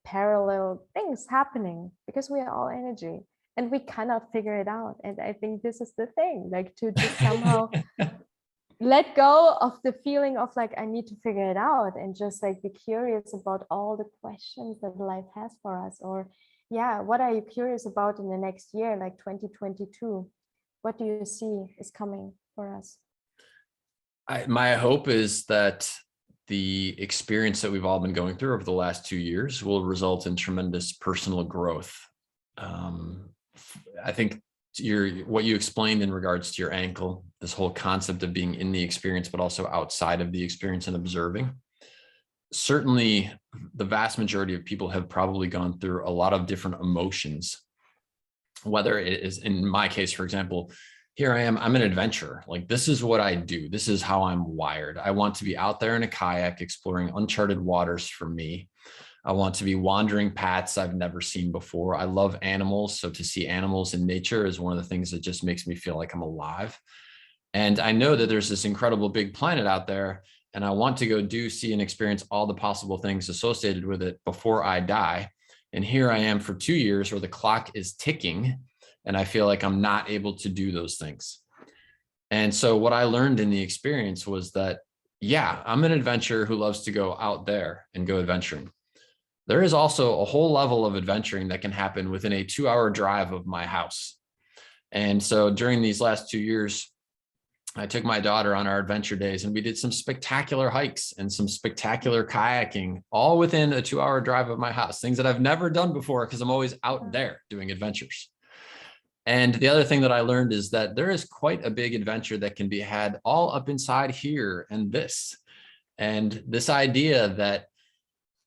[SPEAKER 1] parallel things happening, because we are all energy and we cannot figure it out. And I think this is the thing, like to just somehow let go of the feeling of like, I need to figure it out, and just like be curious about all the questions that life has for us. Or yeah, what are you curious about in the next year, like 2022? What do you see is coming for us?
[SPEAKER 2] My hope is that the experience that we've all been going through over the last 2 years will result in tremendous personal growth. I think what you explained in regards to your ankle, this whole concept of being in the experience, but also outside of the experience and observing. Certainly, the vast majority of people have probably gone through a lot of different emotions, whether it is, in my case, for example, here I am, I'm an adventurer. Like, this is what I do. This is how I'm wired. I want to be out there in a kayak exploring uncharted waters for me. I want to be wandering paths I've never seen before. I love animals. So to see animals in nature is one of the things that just makes me feel like I'm alive. And I know that there's this incredible big planet out there, and I want to go see and experience all the possible things associated with it before I die. And here I am for 2 years where the clock is ticking, and I feel like I'm not able to do those things. And so what I learned in the experience was that, yeah, I'm an adventurer who loves to go out there and go adventuring. There is also a whole level of adventuring that can happen within a 2-hour drive of my house. And so during these last 2 years, I took my daughter on our adventure days, and we did some spectacular hikes and some spectacular kayaking, all within a 2-hour drive of my house, things that I've never done before because I'm always out there doing adventures. And the other thing that I learned is that there is quite a big adventure that can be had all up inside here and this. And this idea that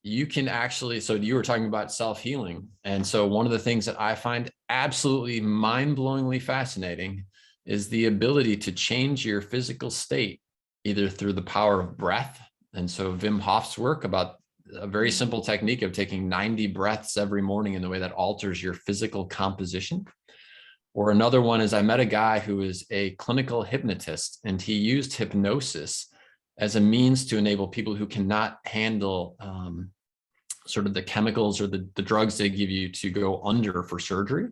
[SPEAKER 2] you can actually, so you were talking about self-healing. And so one of the things that I find absolutely mind-blowingly fascinating is the ability to change your physical state, either through the power of breath. And so Wim Hof's work about a very simple technique of taking 90 breaths every morning in the way that alters your physical composition. Or another one is, I met a guy who is a clinical hypnotist, and he used hypnosis as a means to enable people who cannot handle sort of the chemicals or the drugs they give you to go under for surgery.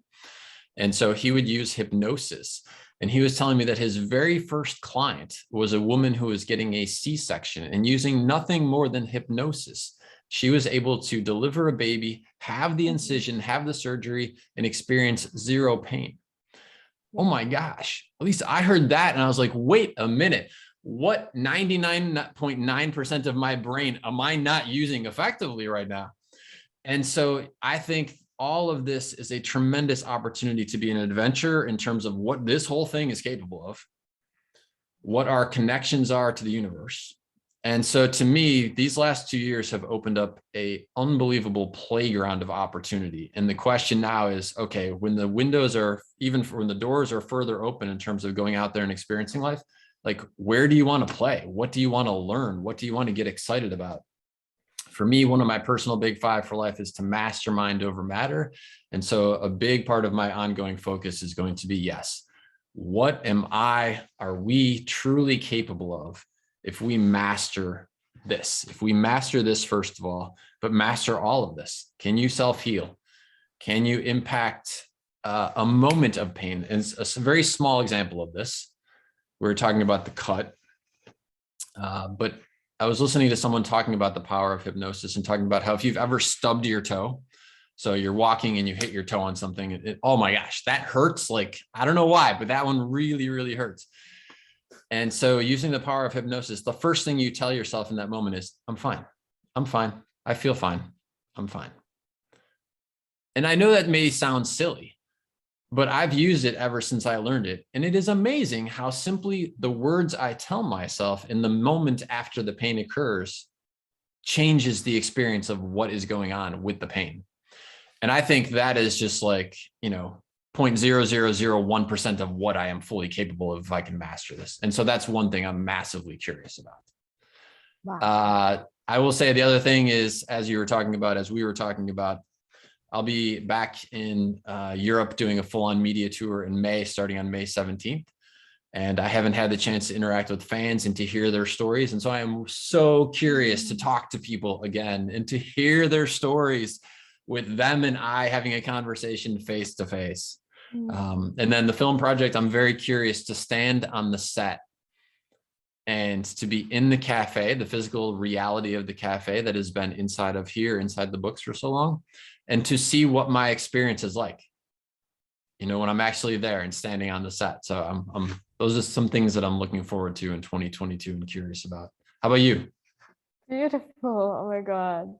[SPEAKER 2] And so he would use hypnosis. And he was telling me that his very first client was a woman who was getting a C-section, and using nothing more than hypnosis, she was able to deliver a baby, have the incision, have the surgery, and experience zero pain. Oh my gosh, at least I heard that. And I was like, wait a minute, what 99.9% of my brain am I not using effectively right now? And so I think all of this is a tremendous opportunity to be an adventurer in terms of what this whole thing is capable of, what our connections are to the universe. And so to me, these last 2 years have opened up an unbelievable playground of opportunity. And the question now is, okay, when the windows are, even when the doors are further open in terms of going out there and experiencing life, like, where do you want to play? What do you want to learn? What do you want to get excited about? For me, one of my personal big 5 for life is to mastermind over matter. And so a big part of my ongoing focus is going to be, yes, what are we truly capable of if we master this? If we master this, first of all, but master all of this? Can you self-heal? Can you impact a moment of pain? And a very small example of this, we were talking about the cut, but I was listening to someone talking about the power of hypnosis and talking about how if you've ever stubbed your toe, so you're walking and you hit your toe on something, oh my gosh, that hurts. Like, I don't know why, but that one really, really hurts. And so using the power of hypnosis, the first thing you tell yourself in that moment is, I'm fine. I'm fine. I feel fine. I'm fine. And I know that may sound silly, but I've used it ever since I learned it. And it is amazing how simply the words I tell myself in the moment after the pain occurs changes the experience of what is going on with the pain. And I think that is just like, 0.0001% of what I am fully capable of if I can master this. And so that's one thing I'm massively curious about. Wow. I will say the other thing is, as we were talking about, I'll be back in Europe doing a full-on media tour in May, starting on May 17th. And I haven't had the chance to interact with fans and to hear their stories. And so I am so curious to talk to people again and to hear their stories with them and I having a conversation face to face. And then the film project, I'm very curious to stand on the set and to be in the cafe, the physical reality of the cafe that has been inside of here, inside the books for so long, and to see what my experience is like, you know, when I'm actually there and standing on the set. So those are some things that I'm looking forward to in 2022 and curious about. How about you?
[SPEAKER 1] Beautiful. Oh my God.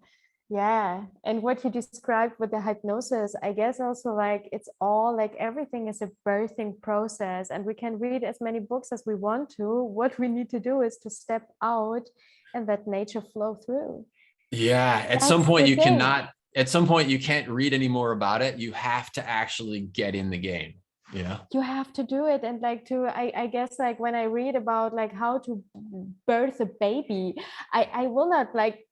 [SPEAKER 1] Yeah. And what you described with the hypnosis, I guess also like it's all like everything is a birthing process, and we can read as many books as we want to. What we need to do is to step out and let nature flow through.
[SPEAKER 2] Yeah,
[SPEAKER 1] That's the thing.
[SPEAKER 2] at some point you can't read any more about it. You have to actually get in the game, you know?
[SPEAKER 1] You have to do it. And like I guess like when I read about like how to birth a baby, I will not like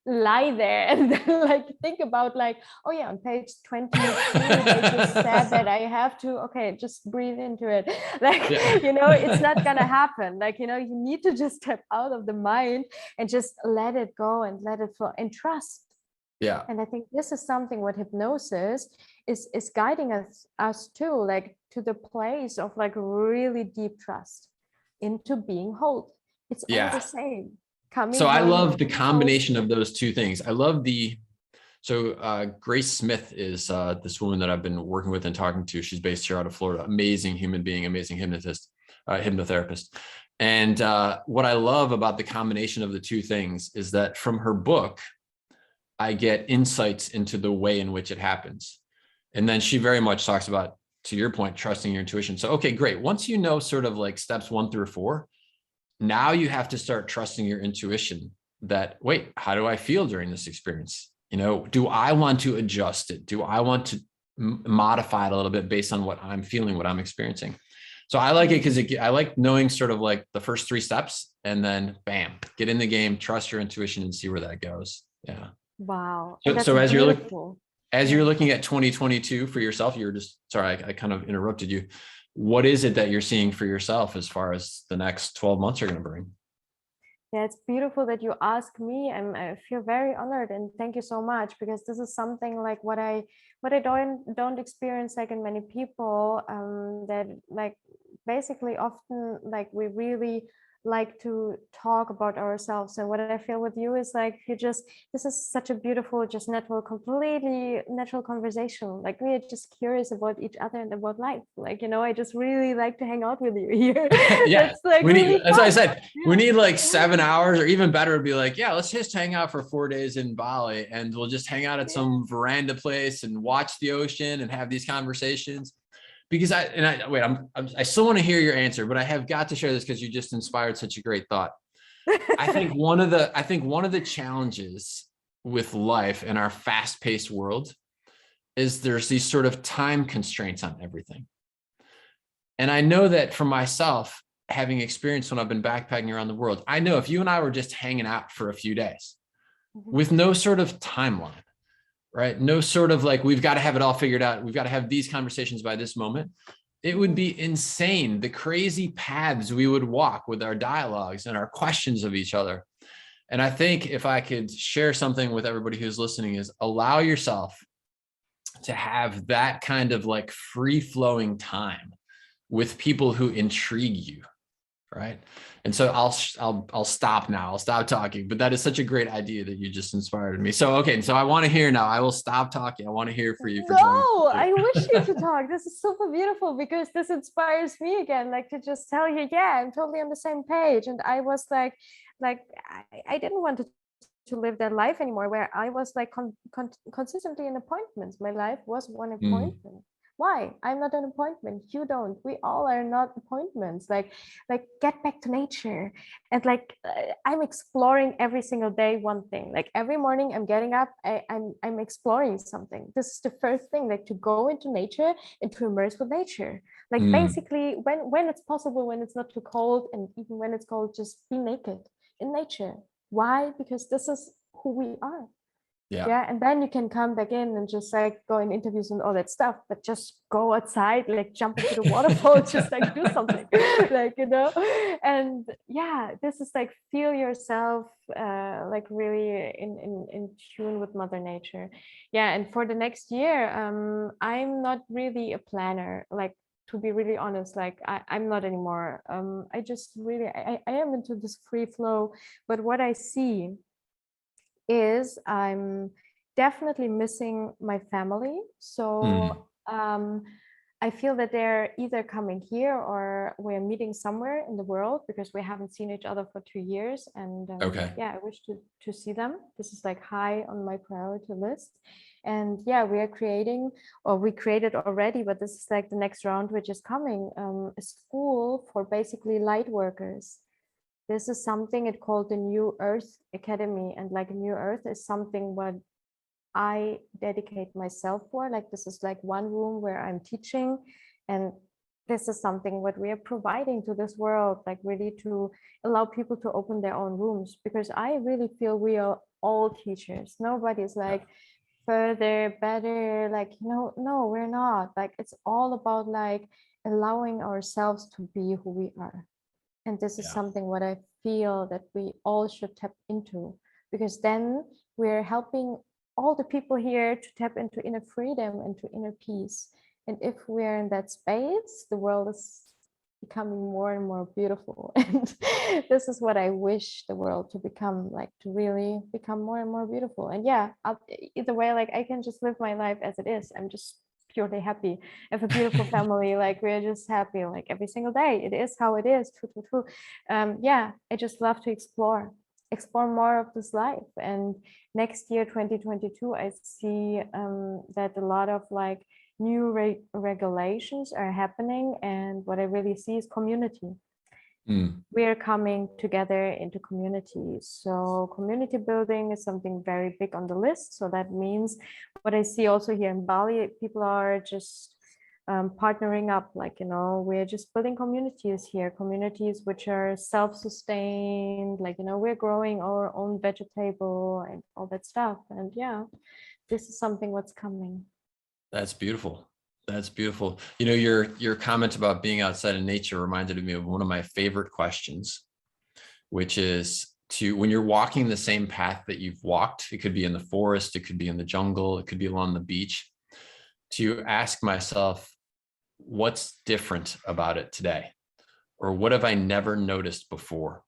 [SPEAKER 1] lie there and then like think about like, oh yeah, on page 22 they just said that I have to, okay, just breathe into it. Like,
[SPEAKER 2] Yeah.
[SPEAKER 1] you know, it's not gonna happen. Like, you know, you need to just step out of the mind and just let it go and let it flow and trust.
[SPEAKER 2] Yeah.
[SPEAKER 1] And I think this is something what hypnosis is guiding us to, like to the place of like really deep trust into being whole. It's all the
[SPEAKER 2] Yeah.
[SPEAKER 1] same. Coming
[SPEAKER 2] So I
[SPEAKER 1] home
[SPEAKER 2] love
[SPEAKER 1] and
[SPEAKER 2] the
[SPEAKER 1] being whole.
[SPEAKER 2] combination of those two things. I love Grace Smith is this woman that I've been working with and talking to. She's based here out of Florida. Amazing human being, amazing hypnotherapist. And what I love about the combination of the two things is that from her book, I get insights into the way in which it happens. And then she very much talks about, to your point, trusting your intuition. So, okay, great. Once you know sort of like steps 1 through 4, now you have to start trusting your intuition that, wait, how do I feel during this experience? You know, do I want to adjust it? Do I want to modify it a little bit based on what I'm feeling, what I'm experiencing? So I like it because I like knowing sort of like the first 3 steps, and then bam, get in the game, trust your intuition and see where that goes. Yeah.
[SPEAKER 1] Wow. And
[SPEAKER 2] So,
[SPEAKER 1] that's
[SPEAKER 2] so
[SPEAKER 1] beautiful.
[SPEAKER 2] as
[SPEAKER 1] Yeah.
[SPEAKER 2] you're looking at 2022 for yourself, you're just, sorry, I kind of interrupted you. What is it that you're seeing for yourself as far as the next 12 months are going to bring?
[SPEAKER 1] Yeah, it's beautiful that you ask me. I feel very honored and thank you so much, because this is something like what I don't experience like in many people, that like basically often like we really like to talk about ourselves. And what I feel with you is like you just, this is such a beautiful, just natural, completely natural conversation. Like we are just curious about each other and about life. Like, you know, I just really like to hang out with you here.
[SPEAKER 2] Yeah,
[SPEAKER 1] That's like
[SPEAKER 2] we need,
[SPEAKER 1] really
[SPEAKER 2] as I
[SPEAKER 1] fun.
[SPEAKER 2] said, we
[SPEAKER 1] Yeah.
[SPEAKER 2] need like 7 hours, or even better would be like, yeah, let's just hang out for 4 days in Bali and we'll just hang out at
[SPEAKER 1] Yeah.
[SPEAKER 2] some veranda place and watch the ocean and have these conversations. Because I still want to hear your answer, but I have got to share this because you just inspired such a great thought. I think one of the challenges with life in our fast-paced world is there's these sort of time constraints on everything. And I know that for myself, having experience when I've been backpacking around the world, I know if you and I were just hanging out for a few days
[SPEAKER 1] Mhm.
[SPEAKER 2] with no sort of timeline, right? No sort of like, we've got to have it all figured out. We've got to have these conversations by this moment. It would be insane, the crazy paths we would walk with our dialogues and our questions of each other. And I think if I could share something with everybody who's listening is allow yourself to have that kind of like free flowing time with people who intrigue you, right? And so I'll stop now. I'll stop talking. But that is such a great idea that you just inspired me. So okay, so I want to hear now. I will stop talking. I want to hear for you for
[SPEAKER 1] No,
[SPEAKER 2] 2022.
[SPEAKER 1] I wish you to talk. This is super beautiful because this inspires me again, like to just tell you, yeah, I'm totally on the same page. And I was like I didn't want to live that life anymore where I was like consistently in appointments. My life was one
[SPEAKER 2] Mm,
[SPEAKER 1] appointment. Why? I'm not an appointment. You don't. We all are not appointments. Like get back to nature. And like I'm exploring every single day one thing. Like every morning I'm getting up, I'm exploring something. This is the first thing, like to go into nature and to immerse with nature. Like
[SPEAKER 2] mm,
[SPEAKER 1] basically when it's possible, when it's not too cold, and even when it's cold, just be naked in nature. Why? Because this is who we are.
[SPEAKER 2] yeah.
[SPEAKER 1] Yeah. And then you can come back in and just like go in interviews and all that stuff, but just go outside, like jump into the waterfall, just like do something, like, you know. And yeah, this is like feel yourself like really in tune with Mother Nature. Yeah. And for the next year, I'm not really a planner. Like to be really honest, like I'm not anymore. I just really, I am into this free flow. But what I see is I'm definitely missing my family.
[SPEAKER 2] Mm,
[SPEAKER 1] So I feel that they're either coming here or we're meeting somewhere in the world, because we haven't seen each other for 2 years. And
[SPEAKER 2] okay.
[SPEAKER 1] yeah, I wish to see them. This is like high on my priority list. And yeah, we are creating, or we created already, but this is like the next round, which is coming, a school for basically light workers. This is something it called the New Earth Academy. And like New Earth is something what I dedicate myself for. Like this is like one room where I'm teaching, and this is something what we are providing to this world, like really to allow people to open their own rooms, because I really feel we are all teachers. Nobody's
[SPEAKER 2] Yeah.
[SPEAKER 1] like further, better, like, no, we're not. Like it's all about like allowing ourselves to be who we are. And this is
[SPEAKER 2] Yeah.
[SPEAKER 1] something what I feel that we all should tap into, because then we're helping all the people here to tap into inner freedom and to inner peace. And if we're in that space, the world is becoming more and more beautiful. And this is what I wish the world to become, like to really become more and more beautiful. And yeah, either way, like I can just live my life as it is. I'm just purely happy. I have a beautiful family, like we're just happy like every single day. It is how it is. True, true, true. Yeah, I just love to explore more of this life. And next year 2022, I see that a lot of like new regulations are happening, and what I really see is community.
[SPEAKER 2] Mm,
[SPEAKER 1] We're coming together into communities. So community building is something very big on the list. So that means what I see also here in Bali, people are just partnering up, like, we're just building communities here, communities which are self-sustained, like, we're growing our own vegetable and all that stuff. And yeah, this is something what's coming.
[SPEAKER 2] that's beautiful. That's beautiful. You know, your comment about being outside in nature reminded me of one of my favorite questions, which is to when you're walking the same path that you've walked, it could be in the forest, it could be in the jungle, it could be along the beach, to ask myself, what's different about it today? Or what have I never noticed before?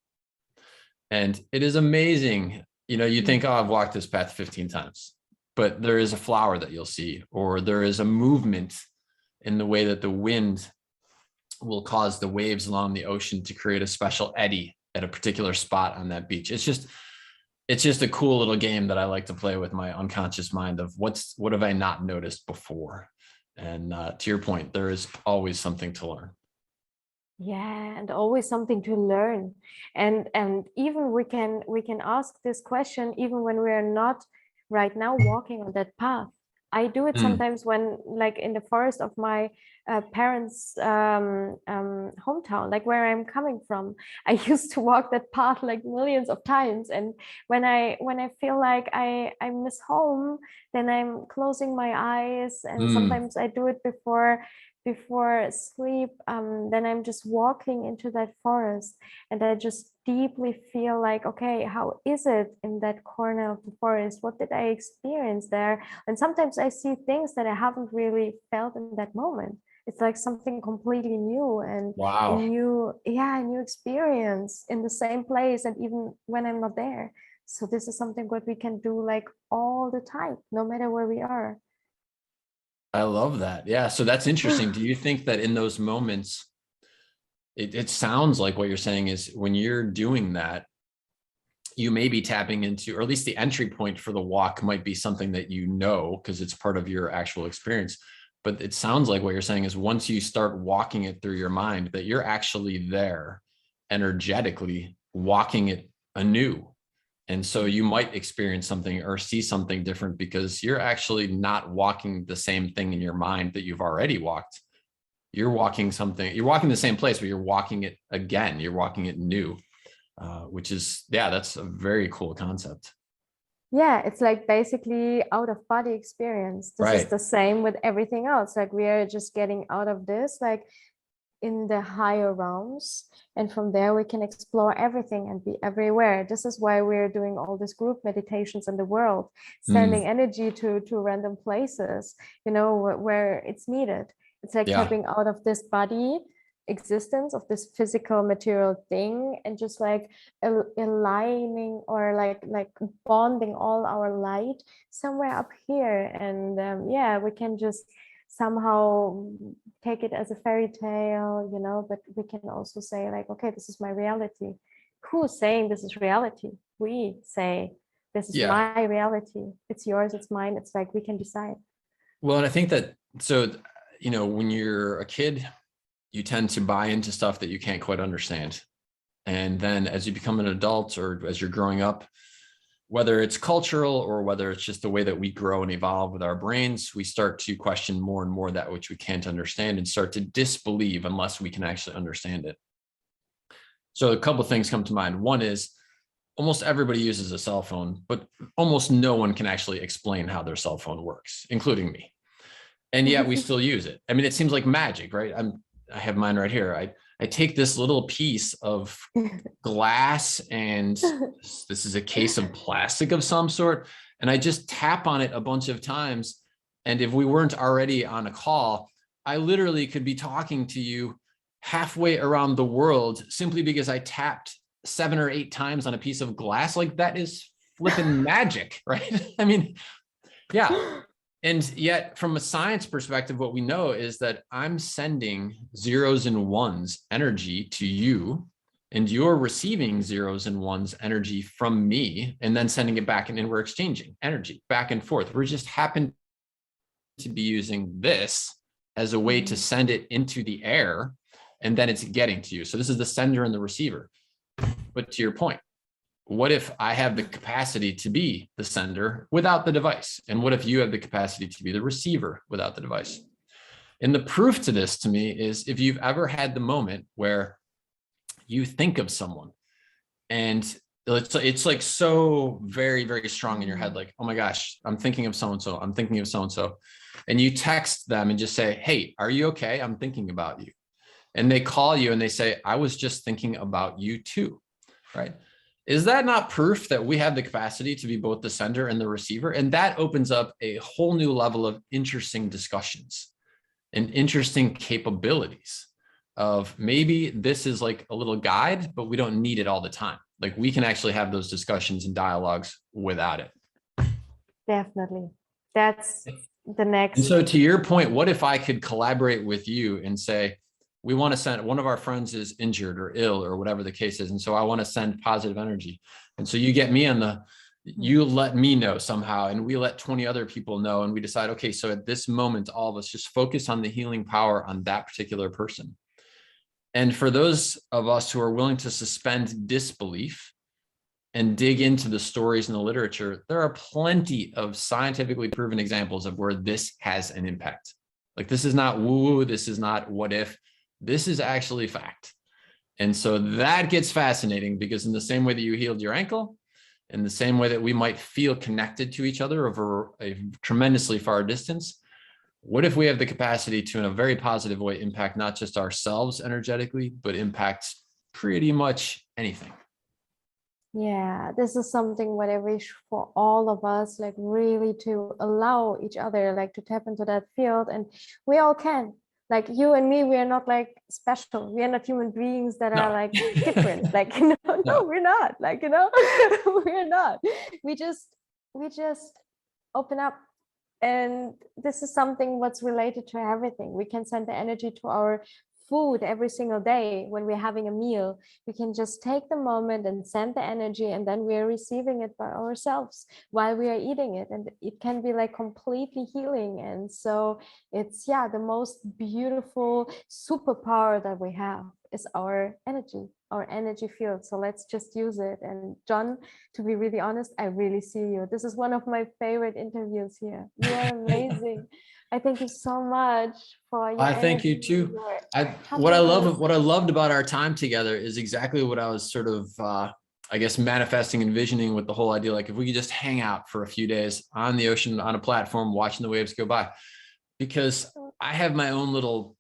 [SPEAKER 2] And it is amazing. You know, you think, oh, I've walked this path 15 times, but there is a flower that you'll see, or there is a movement in the way that the wind will cause the waves along the ocean to create a special eddy at a particular spot on that beach. It's just a cool little game that I like to play with my unconscious mind of what have I not noticed before? And to your point, there is always something to learn.
[SPEAKER 1] Yeah, and always something to learn. And even we can ask this question even when we are not right now walking on that path. I do it
[SPEAKER 2] Mm,
[SPEAKER 1] sometimes when, like, in the forest of my parents' hometown, like where I'm coming from. I used to walk that path like millions of times, and when I feel like I miss home, then I'm closing my eyes, and
[SPEAKER 2] mm.
[SPEAKER 1] sometimes I do it before sleep. Then I'm just walking into that forest, and I just deeply feel like, okay, how is it in that corner of the forest? What did I experience there? And sometimes I see things that I haven't really felt in that moment. It's like something completely new, and
[SPEAKER 2] Wow.
[SPEAKER 1] a new experience in the same place, and even when I'm not there. So this is something what we can do like all the time, no matter where we are.
[SPEAKER 2] I love that. Yeah. So that's interesting. Do you think that in those moments, it sounds like what you're saying is when you're doing that, you may be tapping into, or at least the entry point for the walk might be something that you know, because it's part of your actual experience. But it sounds like what you're saying is once you start walking it through your mind, that you're actually there energetically walking it anew. And so you might experience something or see something different because you're actually not walking the same thing in your mind that you've already walked. You're walking something, you're walking the same place, but you're walking it again. You're walking it new, which is, yeah, that's a very cool concept.
[SPEAKER 1] Yeah, it's like basically out of body experience. This is
[SPEAKER 2] Right.
[SPEAKER 1] the same with everything else. Like we are just getting out of this, like in the higher realms. And from there, we can explore everything and be everywhere. This is why we're doing all these group meditations in the world,
[SPEAKER 2] Mm,
[SPEAKER 1] sending energy to random places, where it's needed. It's like
[SPEAKER 2] Yeah.
[SPEAKER 1] tapping out of this body existence, of this physical material thing, and just like aligning or like bonding all our light somewhere up here. And yeah, we can just somehow take it as a fairy tale, you know, but we can also say like, okay, this is my reality. Who's saying this is reality? We say this is
[SPEAKER 2] Yeah.
[SPEAKER 1] my reality. It's yours, it's mine. It's like we can decide.
[SPEAKER 2] Well, and I think that, so, you know, when you're a kid, you tend to buy into stuff that you can't quite understand. And then as you become an adult, or as you're growing up, whether it's cultural or whether it's just the way that we grow and evolve with our brains, we start to question more and more that which we can't understand, and start to disbelieve unless we can actually understand it. So a couple of things come to mind. One is, almost everybody uses a cell phone, but almost no one can actually explain how their cell phone works, including me. And yet we still use it. I mean, it seems like magic, right? I have mine right here. I take this little piece of glass, and this is a case of plastic of some sort, and I just tap on it a bunch of times. And if we weren't already on a call, I literally could be talking to you halfway around the world simply because I tapped 7 or 8 times on a piece of glass. Like, that is flipping magic, right? I mean, yeah. And yet, from a science perspective, what we know is that I'm sending zeros and ones energy to you, and you're receiving zeros and ones energy from me, and then sending it back, and we're exchanging energy back and forth. We're just happen to be using this as a way to send it into the air, and then it's getting to you. So this is the sender and the receiver. But to your point, what if I have the capacity to be the sender without the device? And what if you have the capacity to be the receiver without the device? And the proof to this, to me, is if you've ever had the moment where you think of someone, and it's like so very, very strong in your head, like, oh my gosh, I'm thinking of so-and-so, I'm thinking of so-and-so. And you text them and just say, hey, are you okay? I'm thinking about you. And they call you and they say, I was just thinking about you too, right? Is that not proof that we have the capacity to be both the sender and the receiver? And that opens up a whole new level of interesting discussions and interesting capabilities of, maybe this is like a little guide, but we don't need it all the time. Like, we can actually have those discussions and dialogues without it.
[SPEAKER 1] Definitely. That's the next.
[SPEAKER 2] And so, to your point, what if I could collaborate with you and say, we want to send, one of our friends is injured or ill or whatever the case is, and so I want to send positive energy. And so you get me on the, you let me know somehow, and we let 20 other people know, and we decide, okay, so at this moment, all of us just focus on the healing power on that particular person. And for those of us who are willing to suspend disbelief and dig into the stories in the literature, there are plenty of scientifically proven examples of where this has an impact. Like, this is not woo-woo, this is not what if, this is actually fact. And so that gets fascinating, because in the same way that you healed your ankle, in the same way that we might feel connected to each other over a tremendously far distance, what if we have the capacity to, in a very positive way, impact not just ourselves energetically, but impact pretty much anything?
[SPEAKER 1] Yeah, this is something what I wish for all of us, like really to allow each other, like to tap into that field. And we all can, like you and me, we are not like special. We are not human beings that are like different. Like, you know, no, we're not, like, you know, we're not. We just open up. And this is something what's related to everything. We can send the energy to our food every single day when we're having a meal. We can just take the moment and send the energy, and then we're receiving it by ourselves while we are eating it. And it can be like completely healing. And so it's, yeah, the most beautiful superpower that we have is our energy field. So let's just use it. And John, to be really honest, I really see you. This is one of my favorite interviews here. You are amazing. I thank you so much for your
[SPEAKER 2] I thank you too. What I loved about our time together is exactly what I was sort of, I guess, manifesting, envisioning with the whole idea. Like, if we could just hang out for a few days on the ocean, on a platform, watching the waves go by, because I have my own little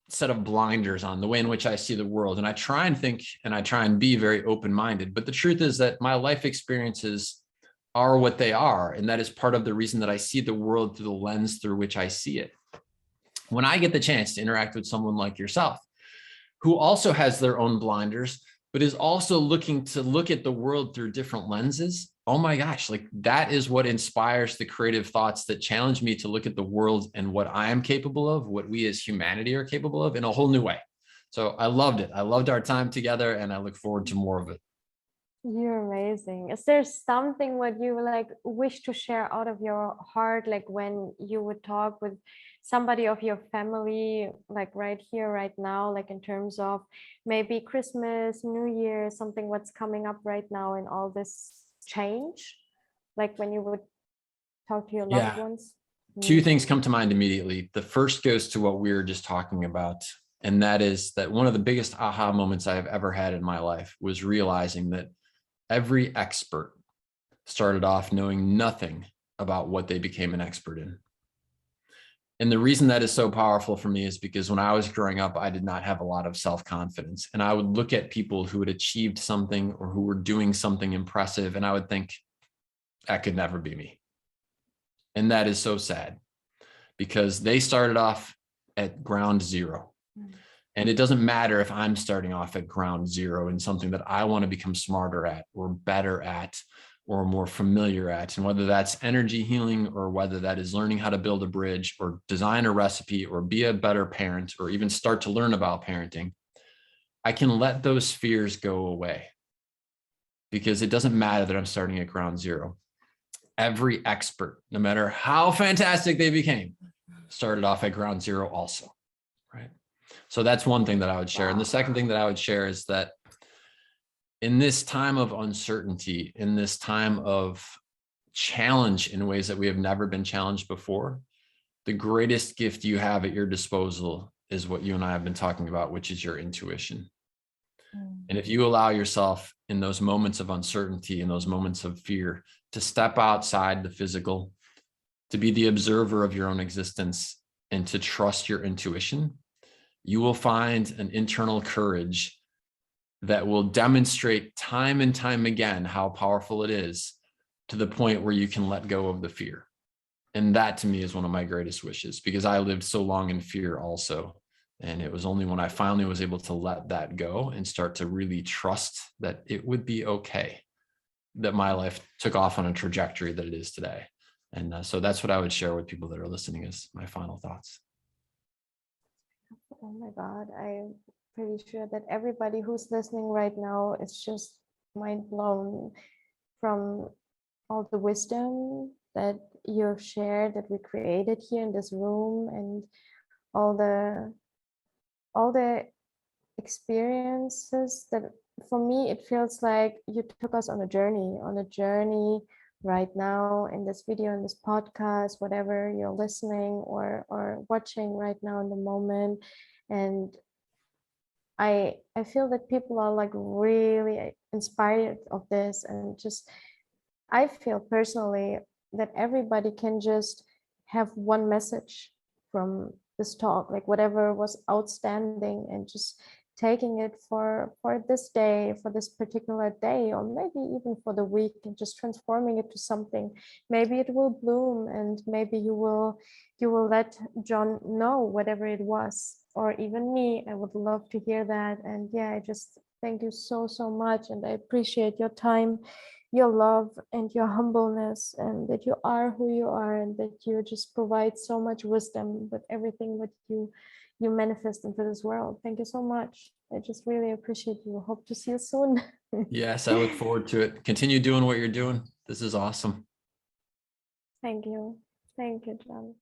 [SPEAKER 2] set of blinders on the way in which I see the world. And I try and think, and I try and be very open-minded, but the truth is that my life experiences are what they are. And that is part of the reason that I see the world through the lens through which I see it. when I get the chance to interact with someone like yourself, who also has their own blinders, but is also looking to look at the world through different lenses, oh my gosh, like that is what inspires the creative thoughts that challenge me to look at the world and what I am capable of, what we as humanity are capable of in a whole new way. So I loved it. I loved our time together, and I look forward to more of it.
[SPEAKER 1] You're amazing. Is there something what you like wish to share out of your heart, like when you would talk with somebody of your family, like right here, right now, like in terms of maybe Christmas, New Year, something what's coming up right now in all this change? Like when you would talk to your loved
[SPEAKER 2] Yeah.
[SPEAKER 1] ones?
[SPEAKER 2] Two
[SPEAKER 1] Mm.
[SPEAKER 2] things come to mind immediately. The first goes to what we were just talking about. And that is that one of the biggest aha moments I have ever had in my life was realizing that every expert started off knowing nothing about what they became an expert in. And the reason that is so powerful for me is because when I was growing up, I did not have a lot of self-confidence. And I would look at people who had achieved something or who were doing something impressive, and I would think, that could never be me. And that is so sad, because they started off at ground zero. And it doesn't matter if I'm starting off at ground zero in something that I want to become smarter at or better at or more familiar at. And whether that's energy healing, or whether that is learning how to build a bridge or design a recipe or be a better parent or even start to learn about parenting, I can let those fears go away, because it doesn't matter that I'm starting at ground zero. Every expert, no matter how fantastic they became, started off at ground zero also, right? So that's one thing that I would share. And the second thing that I would share is that in this time of uncertainty, in this time of challenge in ways that we have never been challenged before, the greatest gift you have at your disposal is what you and I have been talking about, which is your intuition. And if you allow yourself in those moments of uncertainty, in those moments of fear, to step outside the physical, to be the observer of your own existence, and to trust your intuition, you will find an internal courage that will demonstrate time and time again how powerful it is, to the point where you can let go of the fear. And that to me is one of my greatest wishes, because I lived so long in fear also. And it was only when I finally was able to let that go and start to really trust that it would be okay, that my life took off on a trajectory that it is today. And so that's what I would share with people that are listening as my final thoughts.
[SPEAKER 1] Oh my God, I'm pretty sure that everybody who's listening right now is just mind blown from all the wisdom that you've shared, that we created here in this room, and all the experiences that, for me, it feels like you took us on a journey right now in this video, in this podcast, whatever you're listening or watching right now in the moment. And I feel that people are like really inspired of this, and just I feel personally that everybody can just have one message from this talk, like whatever was outstanding, and just taking it for this day, for this particular day, or maybe even for the week, and just transforming it to something. Maybe it will bloom, and maybe you will let John know whatever it was, or even me. I would love to hear that. And yeah, I just thank you so much, and I appreciate your time, your love, and your humbleness, and that you are who you are, and that you just provide so much wisdom with everything that you manifest into this world. Thank you so much. I just really appreciate you. Hope to see you soon.
[SPEAKER 2] Yes, I look forward to it. Continue doing what you're doing. This is awesome.
[SPEAKER 1] Thank you. Thank you, John.